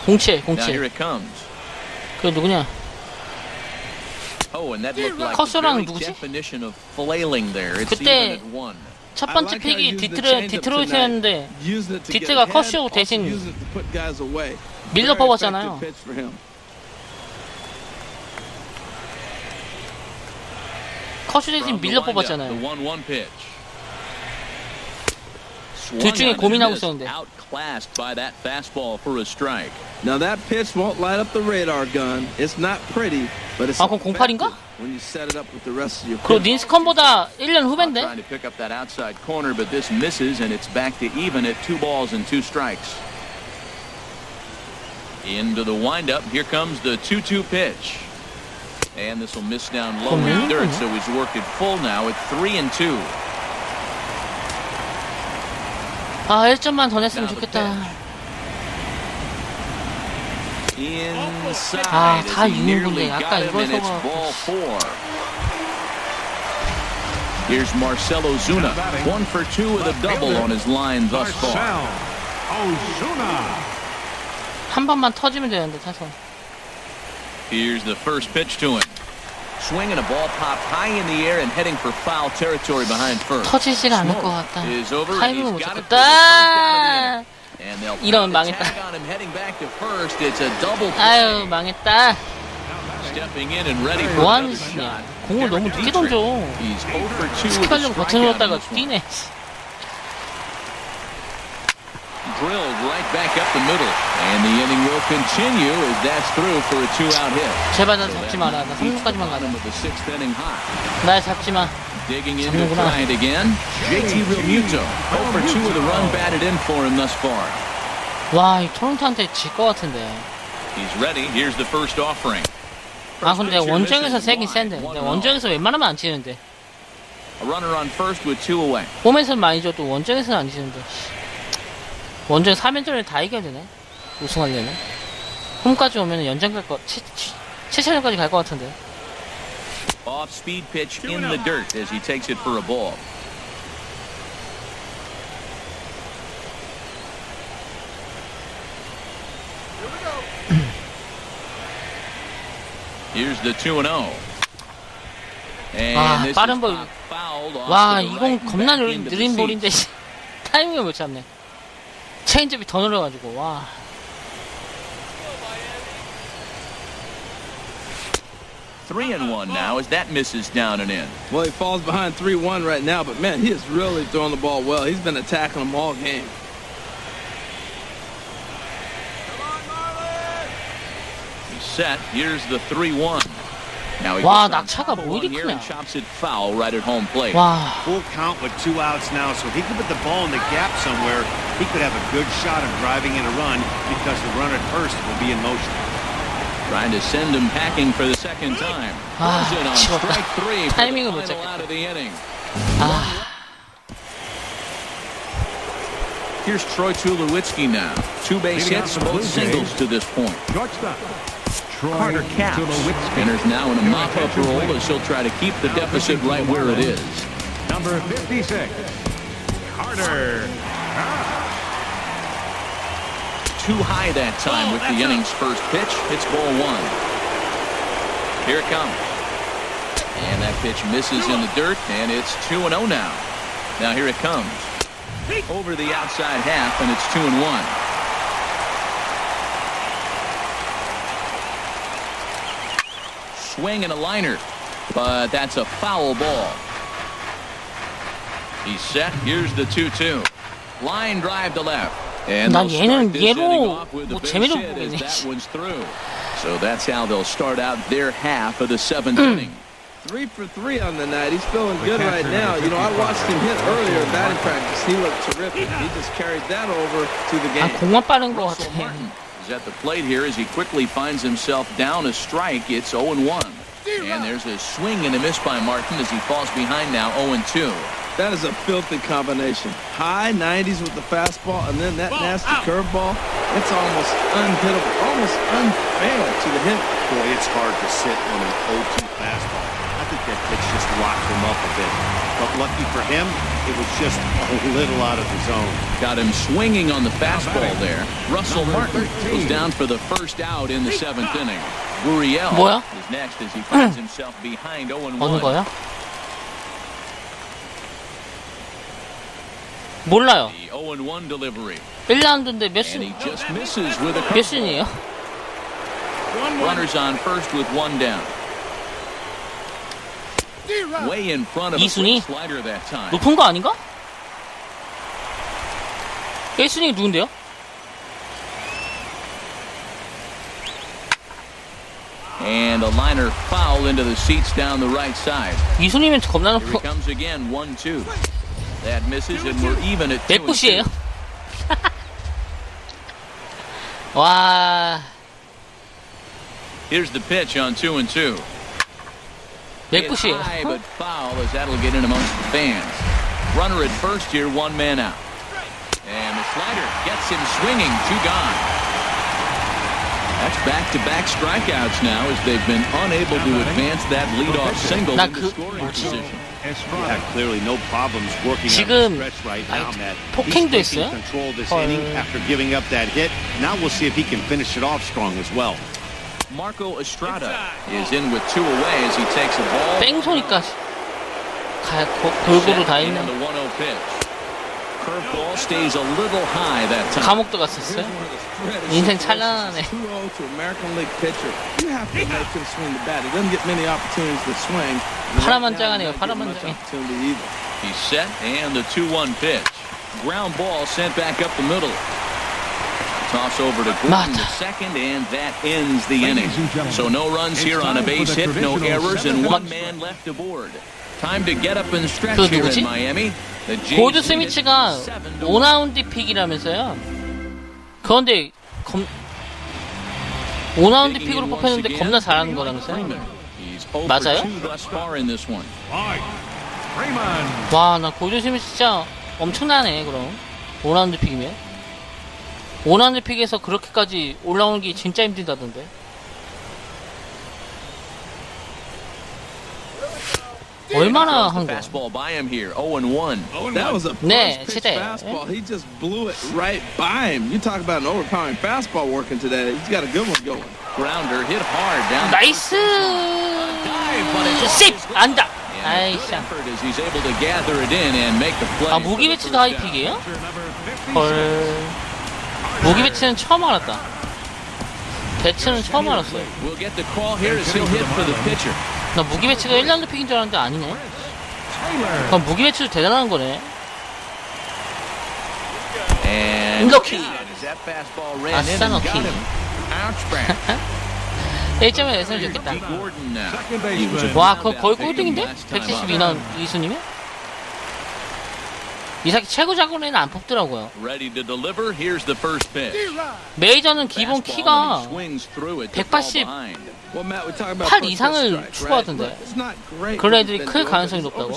Now here it comes. 그 누구냐? Oh, and that looked like 커서랑 the very 누구지? definition of flailing there. It's 그때 even at 1. 첫 번째 픽이 디트로이트였는데 디트가 커쇼 대신 밀러 뽑았잖아요. 커쇼 대신 밀러 뽑았잖아요. 둘 중에 고민하고 있었는데. Outclassed by that fastball for a strike. Now that pitch won't light up the radar gun. It's not pretty, but it's 그럼 08인가? when you set it up with the rest of your 그리고 린스컨보다 1년 후배인데? Trying to pick up that outside corner, but this misses, and it's back to even at 2 balls and 2 strikes. Into the windup, here comes the 2-2 pitch. And this will miss down low in dirt, so he's worked it full now at 3-2. 아, 1점만 더 냈으면 좋겠다. Inside 아, as 다 he nearly 유인군데 아까 got him, and it's 이거서 ball 4. Here's Marcell Ozuna, 1 for 2 with a double on his line thus far. 한 번만 터지면 되는데 타서. Here's the first pitch to him. Swinging a ball popped high in the air and heading for foul territory behind first. 터지질 않을 것 같다. Is over. 타이밍을 못 He's got it for the first down of 잡겠다. the inning. And they'll 이러면 put the 망했다. tag on him heading back to first. It's a double play. 아유, 망했다. Stepping in and ready for 뭐하는 another 짓이냐. shot. 공을 너무 늦게 던져. He's 0 for 2 with a 스크하려고 버튼 strikeout 눌렀다가 in this one. 뛰네. drilled right back up the middle. And the inning will continue as that's through for a 2-out hit. 제발 나 잡지 마라. 나 3루까지만 가자. With the 6th inning high. 날 잡지 마. Digging in to try it again. JT Realmuto. 0 for 2 with a run batted in for him thus far. 와, 이 토론토한테 질 것 같은데. He's ready. Here's the first offering. 아, 근데 원정에서 세긴 센데. 근데 원정에서 웬만하면 안 치는데. A runner on first with 2 away. 홈에서는 많이 줘도 원정에서는 안 치는데. 원정 3연전을 다 이겨야 되네. 우승하려면. 홈까지 오면 연장 갈 거, 7차전까지 갈 것 같은데. Off-speed pitch in the dirt as he takes it for a ball. Here's the 2-0. 아, 빠른 볼. 와, 이건 겁나 느린 볼인데 타이밍을 못 잡네. 체인지업이 더 늘어가지고 와. Three and one now as that misses down and in. Well, he falls behind 3-1 right now, but man, he is really throwing the ball well. He's been attacking them all game. He's set. Here's the 3-1. Now he 와, gets 낙차가 뭐 이리 here 크냐. and chops it foul right at home plate. 와. Full count with 2 outs now, so if he could put the ball in the gap somewhere, he could have a good shot of driving in a run because the runner at first will be in motion. Trying to send him packing for the second time. 아, Throws it on 치웠다. strike 3 for 타이밍을 the 못 final 잡겠다. out of the inning. 아. Here's Troy Tulowitzki now. 2 base hits, both singles to this point. Shortstop. Carter Capps enters now in a mop-up role as he'll try to keep the deficit right where it is. Number 56. Carter. Too high that time with the inning's first pitch. It's ball 1. Here it comes. And that pitch misses in the dirt, and it's 2-0 now. Now here it comes. Over the outside half, and it's 2-1. Swing and a liner, but that's a foul ball. He's set. Here's the 2-2. Line drive to left. And 난 they'll 얘는 start this inning 얘로 off with the 뭐 base 재미로 hit as 보겠네. that one's through. So that's how they'll start out their half of the 7th inning. 3 for 3 on the night. He's feeling good right now. You know, I watched him hit earlier in batting practice. He looked terrific. He just carried that over to the 아, game. 공만 빠른 것 Russell 같아. Martin is at the plate here as he quickly finds himself down a strike. It's 0-1. And there's a swing and a miss by Martin as he falls behind now 0-2. That is a filthy combination. High 90s with the fastball, and then that nasty curveball. It's almost unhittable, almost unfair to the hit. Boy, it's hard to sit on an 0-2 fastball. I think that pitch just locked him up a bit. But lucky for him, it was just a little out of the zone. Got him swinging on the fastball there. Russell Martin goes down for the first out in the 7th inning. Gurriel 뭐야? is next as he finds himself behind 0-1. 어느 거야? 몰라요. The 0-1 delivery. 1라운드인데 몇 And he 순, just misses with a 몇 curveball. 순이에요? Runners on first with 1 down. Way in front of a 이순이? quick slider that time. 높은 거 아닌가? 1순위 누군데요? And a liner foul into the seats down the right side. 2순위면 겁나 Here 높고 it comes again, 1-2. That misses, and we're even at 2-2. 190예요? 와, Here's the pitch on 2-2. Hit 190예요? high, but foul as that'll get in amongst the fans. Runner at first here, 1 man out. And the slider gets him swinging, 2 gone. That's back-to-back strikeouts now as they've been unable to advance that leadoff single 나 into 그 scoring 뭐지? position. Yeah, clearly no problems working out 지금 the stretch right now, 아니, Matt. 폭행도 He's taking 했어요? control of this 헐. inning after giving up that hit. Now we'll see if he can finish it off strong as well. Marco Estrada is in with 2 away as he takes a ball. 뺑소니까지 골고루 다 있네. And the 1-0 pitch. Curveball stays a little high that time. 감옥도 갔었어요? 인생 찬란하네. 2-0 to American League pitcher. You have to make him swing the bat. He doesn't get many opportunities to swing. 파란만장하네요, Not 파란만장해. much opportunity either. He's set, and the 2-1 pitch. Ground ball sent back up the middle. toss over to Gordon to second, and that ends the inning. So no runs here on a base hit, no errors, and one man left aboard. Time to get up and stretch here in Miami. 골드 스미츠가 5라운드 픽이라면서요. 그런데 5라운드 픽으로 뽑혔는데 겁나 잘하는 거라면서요. 맞아요? 와, 나 골드 스미츠 진짜 엄청나네. 그럼 5라운드 픽이면 5라운드 픽에서 그렇게까지 올라오는 게 진짜 힘들다던데. 얼마나 한 거야? 네, 진짜. He just blew it right by him. You talk about an overpowering fastball working today. He's got a good one going. Grounder hit hard down. 나이스. 씹 안다. 아이씨. 아, 무기 배치도 하이픽이에요? 헐. 무기 배치는 처음 알았다. 배치는 처음 알았어요. 나 무기 배치가 1라운드 픽인 줄 알았는데 아니네. 그럼 무기 배치도 대단한 거네. 럭키. 아싸 럭키. 1점에 내서는 좋겠다. 와, 그거 거의 꼴등인데? 172나 이수님이? 이삭이 최고 자원에는 안 뽑더라고요. 메이저는 기본 키가 188 이상을 추구하던데. 그런 애들이 클 가능성이 높다고.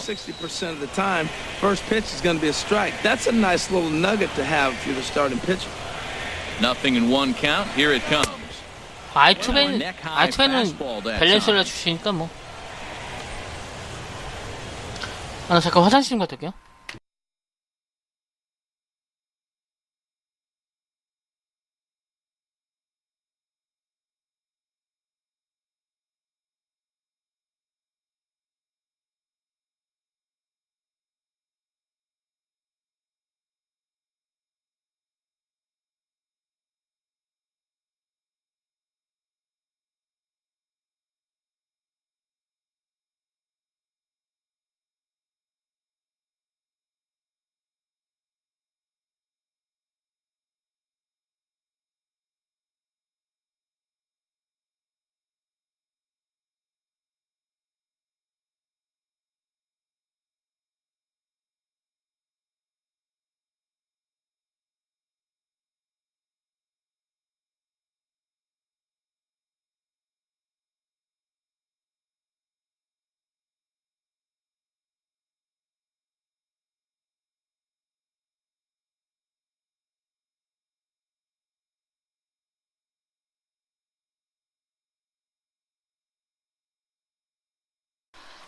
아이투벤은 밸런스를 주시니까 뭐. 아, 나 잠깐 화장실 좀 갔다 올게요.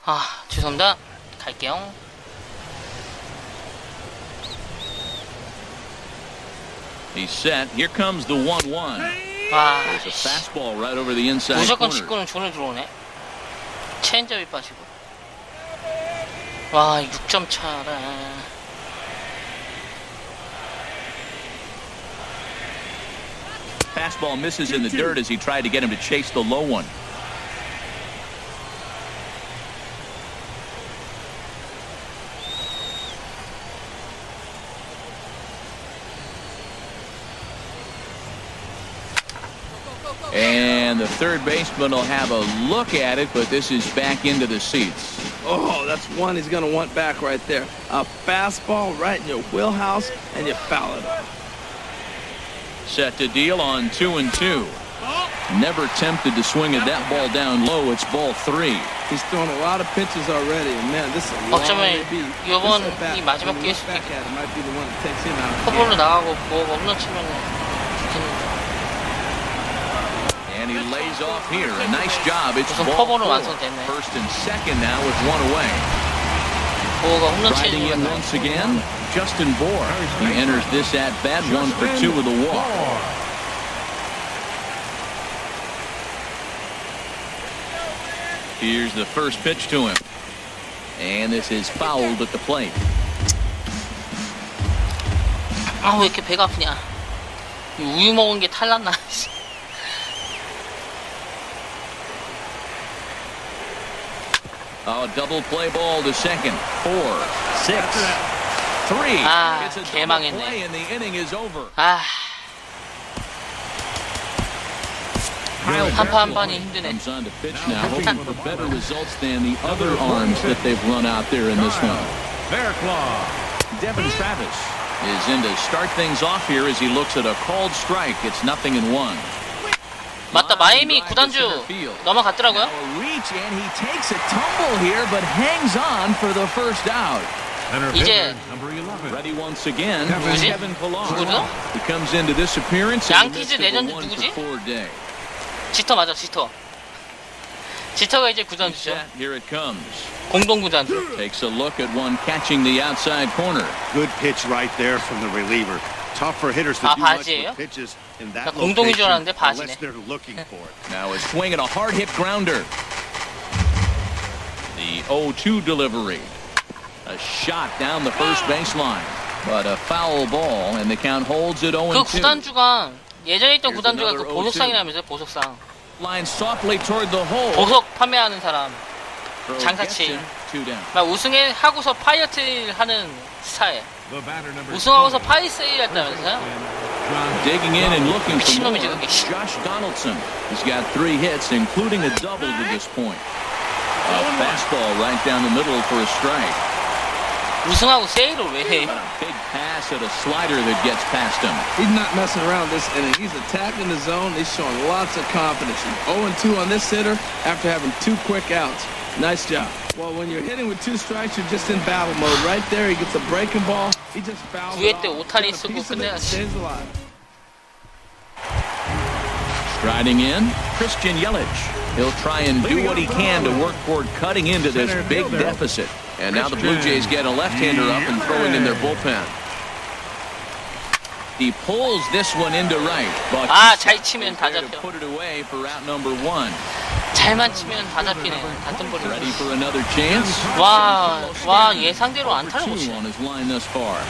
아, 죄송합니다. 갈게요. He's set. Here comes the 1-1. 와, There's a fastball right over the inside 무조건 corner. 직구는 존을 들어오네. 체인지업이 빠지고. 와, 6점 차라. Fastball misses in the dirt as he tried to get him to chase the low one. And the third baseman will have a look at it, but this is back into the seats. Oh, that's one he's going to want back right there. A fastball right in your wheelhouse, and you foul it off. Set to deal on 2-2. Never tempted to swing at that ball down low. It's ball 3. He's thrown a lot of pitches already, and man, this is a long 어쩌면 이번이 마지막 기회일 수도 있겠다. 커버로 나가고 뭐 홈런 치면 좋겠는데. And he lays off here. A nice job. It's ball 4. First and second now with one away. Riding in once again, Justin Bohr. He enters this at bat 1 for 2 with a walk. Here's the first pitch to him. And this is fouled at the plate. 아, 왜 이렇게 배가 아프냐. 우유 먹은 게 탈났나. Oh, double play ball to second. 4, 6, 3. 아, It's a double 개망했네. play and the inning is over. 아, 한 판이 힘드네. Comes on to pitch now, hoping for better results than the other arms that they've run out there in this one. Devin Travis is in to start things off here as he looks at a called strike. It's 0-1. 맞다, 마이애미 구단주 넘어갔더라고요. Reach and he takes a tumble here, but hangs on for the first out. 이제 Ready once again. 누구지? Kevin Pillar. 누구죠? He comes into this appearance. 양키즈 레전드 누구지? 지터 맞아, 지터. 지터가 이제 구단주죠. Here it comes. 공동 구단주. Takes a look at one catching the outside corner. Good pitch right there from the reliever. Tough for hitters to do much with pitches in that 공동인 줄 location 알았는데 바지네. unless they're looking for it. Now a swing and a hard hit grounder. The 0-2 delivery. A shot down the first baseline, but a foul ball, and the count holds it 0-2. 그 구단주가 예전에 있던 구단주가 그 보석상이라면서요, 보석상. Line softly toward the hole. 보석 판매하는 사람. 장사치. 막 우승에 하고서 파이어 세일 하는 스타일. 우승하고서 파이 세일 했다면서요? Digging in and looking for more. 미친놈이지 그게. Josh Donaldson. He's got 3 hits, including a double to this point. A fastball right down the middle for a strike. 우승하고 세일을 왜 해? Big pass at a slider that gets past him. He's not messing around this inning. He's attacking the zone. He's showing lots of confidence. He's 0-2 on this hitter after having 2 quick outs. Nice job. Well, when you're hitting with 2 strikes, you're just in battle mode. Right there, he gets a breaking ball. He just fouls it 9회 때 off. 오타리 Got a 쓰고 piece of it, 끝내야지. stays alive. Striding in, Christian Yelich. He'll try and do what he can to work toward cutting into this big deficit. And now the Blue Jays get a left-hander up and throwing in their bullpen. He pulls this one into right, but 잘 치면 다 to 잡혀. put it away for out number 1. 잘만 치면 다 잡히네. 같은 볼이. Ready for another chance? 와 예상대로 안타를 못 2 치네. on his line thus far.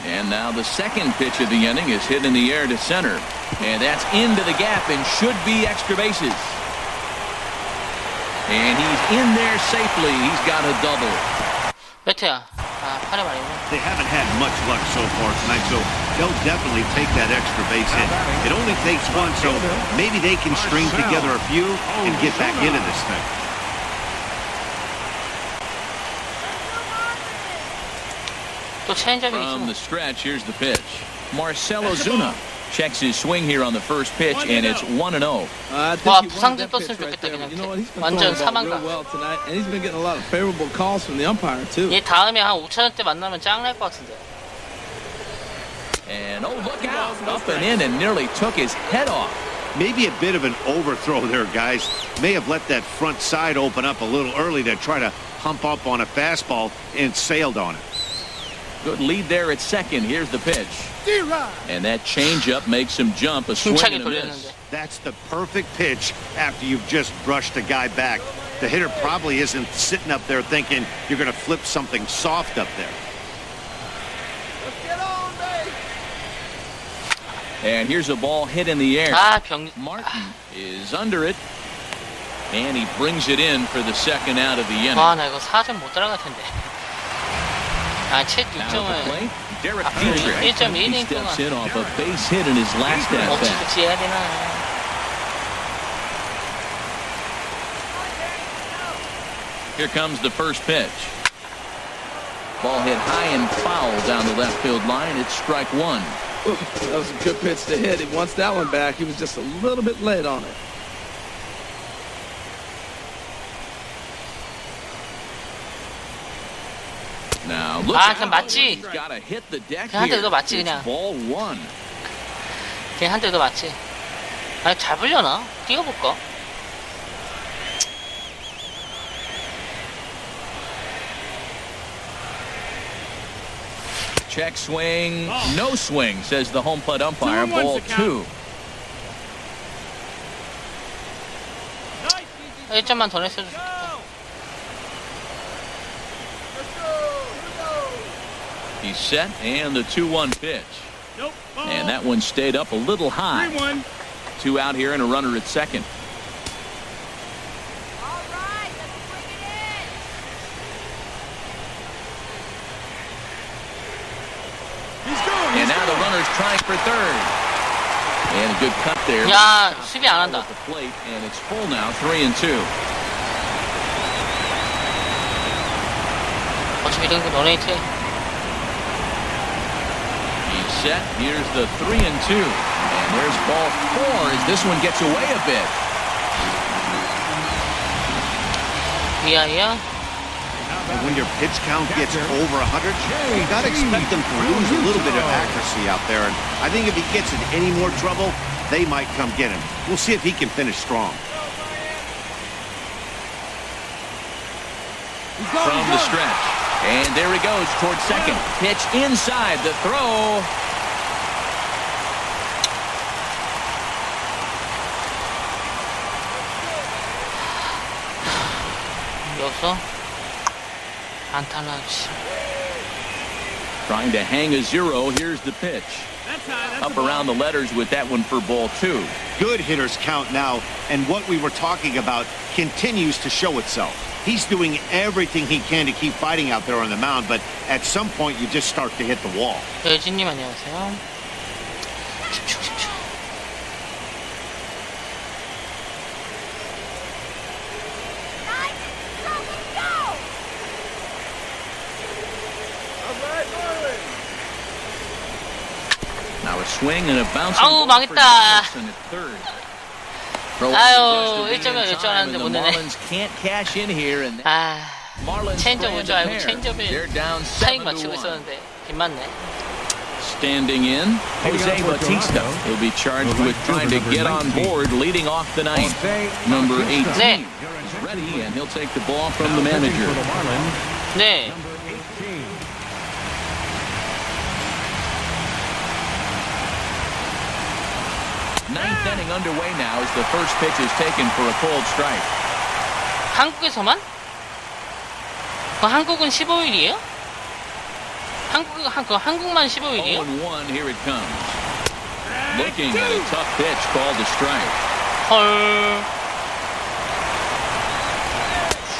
And now the second pitch of the inning is hit in the air to center. And that's into the gap and should be extra bases. And he's in there safely. He's got a double. 배트야. 팔에 말이네. They haven't had much luck so far tonight, so they'll definitely take that extra base hit. It only takes one, so maybe they can string together a few and get back into this thing. 또 체인지업이 From the 있어. stretch, here's the pitch. Marcell Ozuna checks his swing here on the first pitch, and it's 1-0. 와 부상진 떴으면 좋겠다 그냥. 완전 사망가. And he's been getting a lot of favorable calls from the umpire too. 얘 다음에 한 5차전 때 만나면 짱날 것 같은데. And oh, look out! Up and in and nearly took his head off. Maybe a bit of an overthrow there, guys. May have let that front side open up a little early to try to hump up on a fastball and sailed on it. Good lead there at second. Here's the pitch. And that changeup makes him jump. A swing 힘차게 and a 돌렸는데. miss. That's the perfect pitch after you've just brushed a guy back. The hitter probably isn't sitting up there thinking you're going to flip something soft up there. And here's a ball hit in the air. Martin is under it. And he brings it in for the second out of the inning. 와 나 이거 4점 못 따라갈 텐데. 챗 Now at the 6점을 plate, Derek Dietrich. He 1.1이닝 steps 동안 in off a base hit in his last at bat. 억지로 해야 되나. Here comes the first pitch. Ball hit high and foul down the left field line. It's strike 1. That was a good pitch to hit. He wants that one back. He was just a little bit late on it. Now look 그냥 out. 맞지. He's got to hit the deck 그냥 한 대 here. 더 맞지, 그냥. It's ball 1. 걔 한 대도 맞지. 아니 잡으려나? 뛰어볼까? Check swing, no swing, says the home plate umpire. Ball 2. 1점만 더 냈어도 좋겠다. He's set, and the 2-1 pitch. And that one stayed up a little high. 2 out here and a runner at second. And now the runner's trying for third. And a good cut there. 야, 수비 안 한다. At the plate, and it's full now, 3-2. 어차피 이런 거 너네이트. He's set. Here's the 3-2. And there's ball 4 as this one gets away a bit. 미아이야. When your pitch count gets over 100, you got to expect them to lose a little bit of accuracy out there. And I think if he gets in any more trouble, they might come get him. We'll see if he can finish strong. From the stretch. And there he goes towards second. Pitch inside the throw. 여기서 안타나지. Trying to hang a 0. Here's the pitch. Up around the letters with that one for ball 2. Good hitters count now, and what we were talking about continues to show itself. He's doing everything he can to keep fighting out there on the mound, but at some point you just start to hit the wall. 여진님 안녕하세요. 집중. Now a swing and a bounce. 아우 망했다. 아유 1점이면 열줄 알았는데 못 내네. 아 체인지업 올 줄 알고 체인지업에 타이밍 맞추고 있었는데 빗맞네. Standing in, Jose Bautista. He'll be charged with trying to get on board, leading off the ninth. Number 18 네. is ready, and he'll take the ball from the manager. 네. Ninth inning underway now as the first pitch is taken for a cold strike. 한국에서만? 한국은 15일이에요? 한국만 15일이에요? 0-1, here it comes. Looking at a tough pitch called a strike. 헐.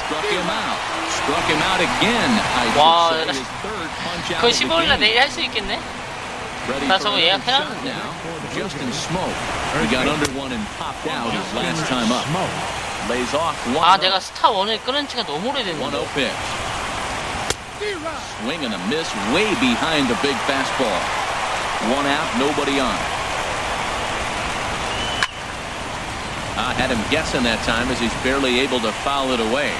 Struck him out again. 와, his third punch out 그거 of the 15일날 game. 내일 할 수 있겠네? 나 저거 예약해놨는데. Justin Smoke. He got under one and popped out his last time up. Lays off one. 아, 내가 스타 1을 끊은 지가 너무 오래됐는데. 1-0 pitch. Swing and a miss way behind the big fastball. One out, nobody on. I had him guessing that time as he's barely able to foul it away.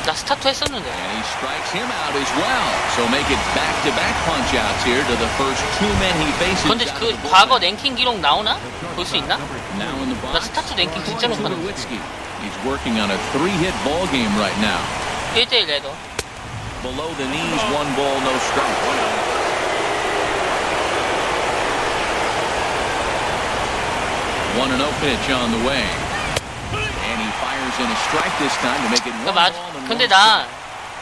나 스타트 했었는데. And he strikes him out as well. So make it back-to-back punch-outs here to the first two men he faces. 근데 그 과거 랭킹 기록 나오나? 볼 수 있나? Now in the box. 나 스타트 랭킹 진짜 높았는데. He's working on a 3-hit ball game right now. 1대1 레더. Below the knees, 1 ball, no strike. 1-0 pitch on the way. And he fires in a strike this time to make it 1 ball and 1 근데 나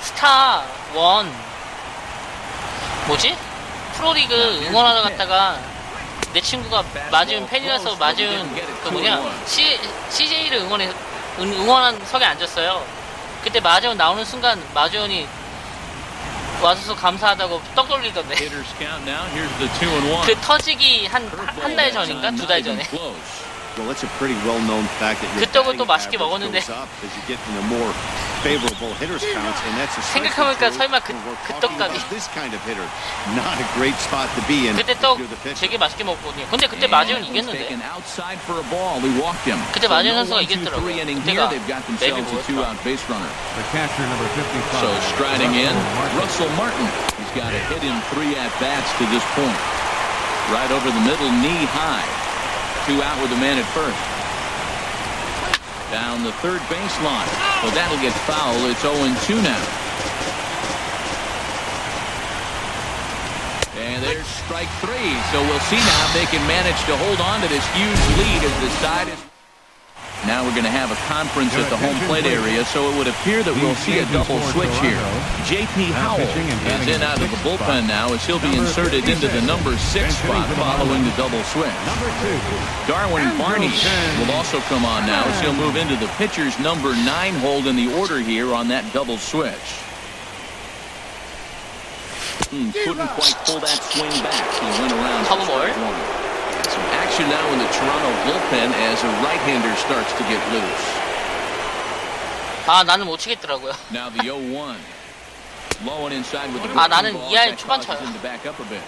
스타 1 뭐지? 프로리그 응원하러 갔다가 내 친구가 마지은 팬이라서 마지은 그 뭐냐 CJ를 응원한 석에 앉았어요. 그때 마지은 나오는 순간 마지은이 와줘서 감사하다고 떡 돌리던데. 그 터지기 한 달 전인가? 2달 전에. Well, it's a pretty well-known fact that 그 떡을 또 맛있게 먹었는데. 생각해보니까 설마 그 떡값이. 그때 떡 되게 맛있게 먹거든요. 근데 그때 마지은 이겼는데. 그때 마지은 선수가 이겼더라고요. 그때가 맵이 뭐였어. So striding in, Russell Martin. He's got a hit in 3 at-bats to this point. Right over the middle, knee high. 2 out with the man at first. Down the third baseline. Well, that'll get foul. It's 0-2 now. And there's strike 3. So we'll see now if they can manage to hold on to this huge lead as the side is. Now we're going to have a conference at the home plate area, so it would appear that we'll see a double switch here. J.P. Howell is in out of the bullpen now as he'll be inserted into the number 6 spot following the double switch. Darwin Barney will also come on now as he'll move into the pitcher's number 9 hold in the order here on that double switch. Couldn't quite pull that swing back. He went around. Ball. Some action now in the Toronto bullpen as a right-hander starts to get loose. 아, 나는 못 치겠더라고요. Now the 0-1. Low and inside with the 아, 나는 ball. 2할 That 초반 causes 쳐요. him to back up a bit.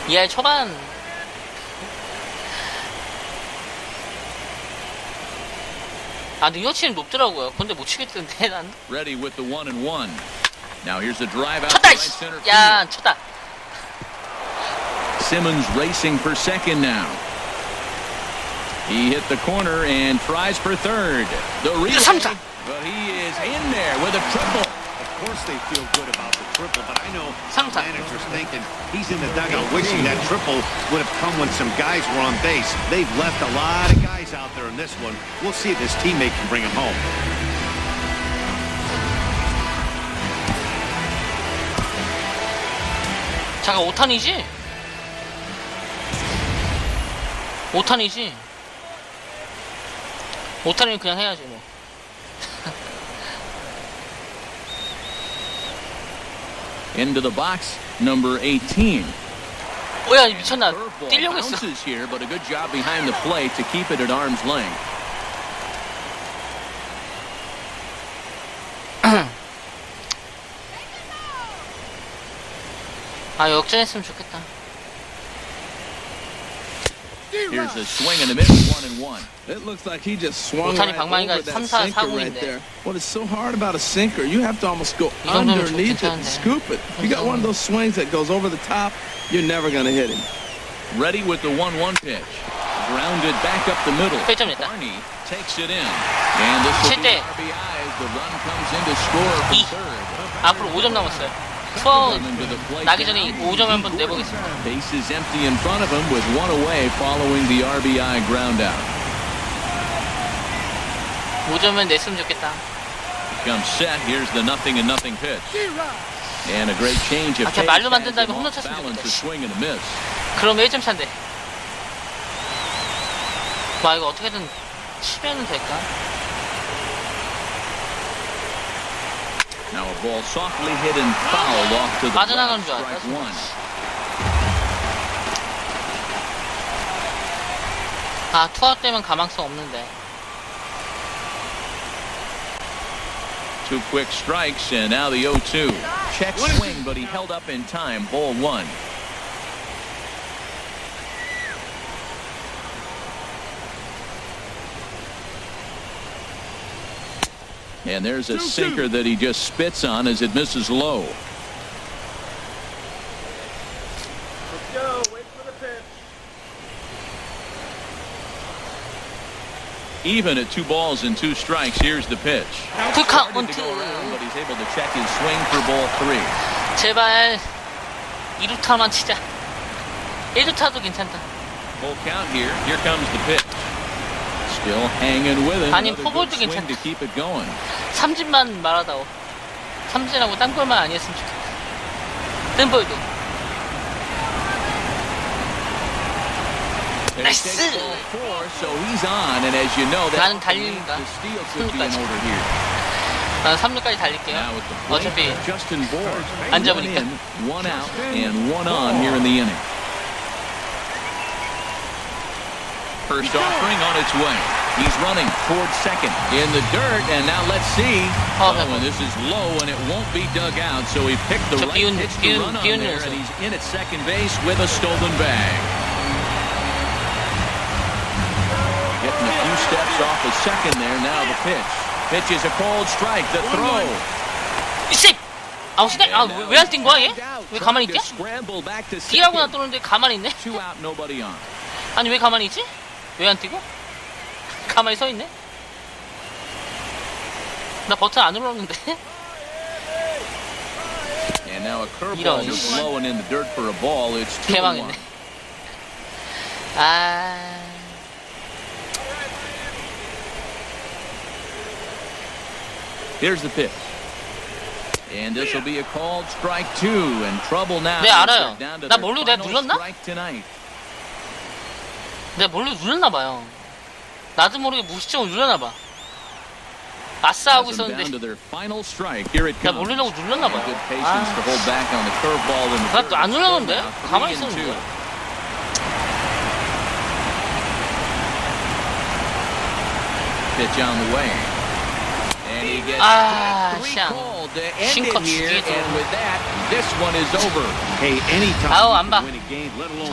2할 초반. 아, 능력치는 높더라고요. 근데 못 치겠던데, 난. Ready with the 1-1. Now here's a drive out 쳤다, to right 씨. center 야, field. 쳤다. Simmons racing for second now. He hit the corner and tries for third. The relay, 삼타. but he is in there with a triple. Of course they feel good about the triple, but I know 삼타. the manager's thinking he's in the dugout wishing that triple would have come when some guys were on base. They've left a lot of guys out there in this one. We'll see if his teammate can bring him home. 잠깐, 5탄이지? 5탄이지? 5탄이면 그냥 해야지, 뭐. Into the box, number 18. 뭐야, 미쳤나. Curveball 뛰려고 했어. bounces here, but a good job behind the plate to keep it at arm's length. 아, 역전했으면 좋겠다. Here's a swing and a miss, 1-1. It looks like he just swung 오타니 right 방망이가 over that 3, 4, sinker right 4분인데. there. What is so hard about a sinker? You have to almost go 이 정도면 underneath it and 괜찮은데. scoop it. You got one of those swings that goes over the top, you're never going to hit him. Ready with the 1-1 pitch. Grounded back up the middle. 득점 됐다. Barney takes it in. And this will be 7대. RBI as the run comes in to score from 2. third. 앞으로 5점 남았어요. 투아웃 Into the plate 나기 전에 now. 5점 한번 내보겠습니다. Base is empty in front of him with one away following the RBI ground out. 5점은 냈으면 좋겠다. Comes set. Here's the 0-0 pitch. And a great change of 아, 그냥 말로 pace 만든 as 다음에 an 홈런 쳤으면 off-balance 좋겠다. swing and a miss. 그럼 1점 차인데. 와, 이거 어떻게든 치면은 될까? Now a ball softly hit and foul off to the 빠져나가는 left. 줄 알았다. Strike one. 아, 투아웃 되면 가망성 없는데. Two quick strikes and now the 0-2. Check swing, but he held up in time. Ball one. And there's a sinker that he just spits on as it misses low. Even at 2 balls and 2 strikes, here's the pitch. 풀 Started 카운트. to go around, but he's able to check his swing for ball 3. 제발 2루타만 치자. 1루타도 괜찮다. Full count here. Here comes the pitch. Still hanging with him. 아니, Another 포볼도 good swing 괜찮다. to keep it going. 삼진만 말하다오. 삼진하고 딴걸만 아니었으면 좋겠다. 뜬볼도. And he 나이스! takes ball 4, so he's on. And as you know, that 나는 달린다. the steal could be in 3루까지. order here. 난 3루까지 달릴게요. Now with the plate, 어차피 Justin Bohr. 안 1 잡으니까. in, 1 out, and 1 on here in the inning. First offering on its way. He's running towards second in the dirt, and now let's see. Oh, And this is low, and it won't be dug out, so he picked the 저 right 비운- pitch to 비운- run on 비운 there, 녀석. and he's in at second base with a stolen bag. Getting a few steps off the second there. Now the pitch. Pitch is a cold strike. The throw. 이씨! 아웃이네? 아, 왜 안 뛴 거야, 얘? 왜 가만히 있지? Scramble back to 뛰라고 second. 놔두는데 가만히 있네? 2 out, nobody on. 아니, 왜 가만히 있지? 왜 안 뛰고? 가만히 서 있네? 나 버튼 안 눌렀는데? And now a curveball 이런. just blowing in the dirt for a ball. It's 2-1. 개망했네. 아... Here's the pitch. And this will be a called strike 2 and trouble now. 네, 알아요. Down to 나 their 모르고 내가 final 눌렀나? strike tonight. 내가 몰래 눌렀나봐요. 나도 모르게 무의식적으로 눌렀나봐. 아싸 하고 Has them 있었는데 down to their final strike. Here it 나 comes. 몰리려고 눌렀나봐요. Good patience to hold back on the curveball in the 나 또 안 third. 눌렀는데? Now 가만히 3-2. 있었는데. Pitch on the way. And he gets three 샹. called to end 싱커 it here. 죽이죠. And with that, this one is over. Hey, anytime 아우, you 안 봐. can win a game, let alone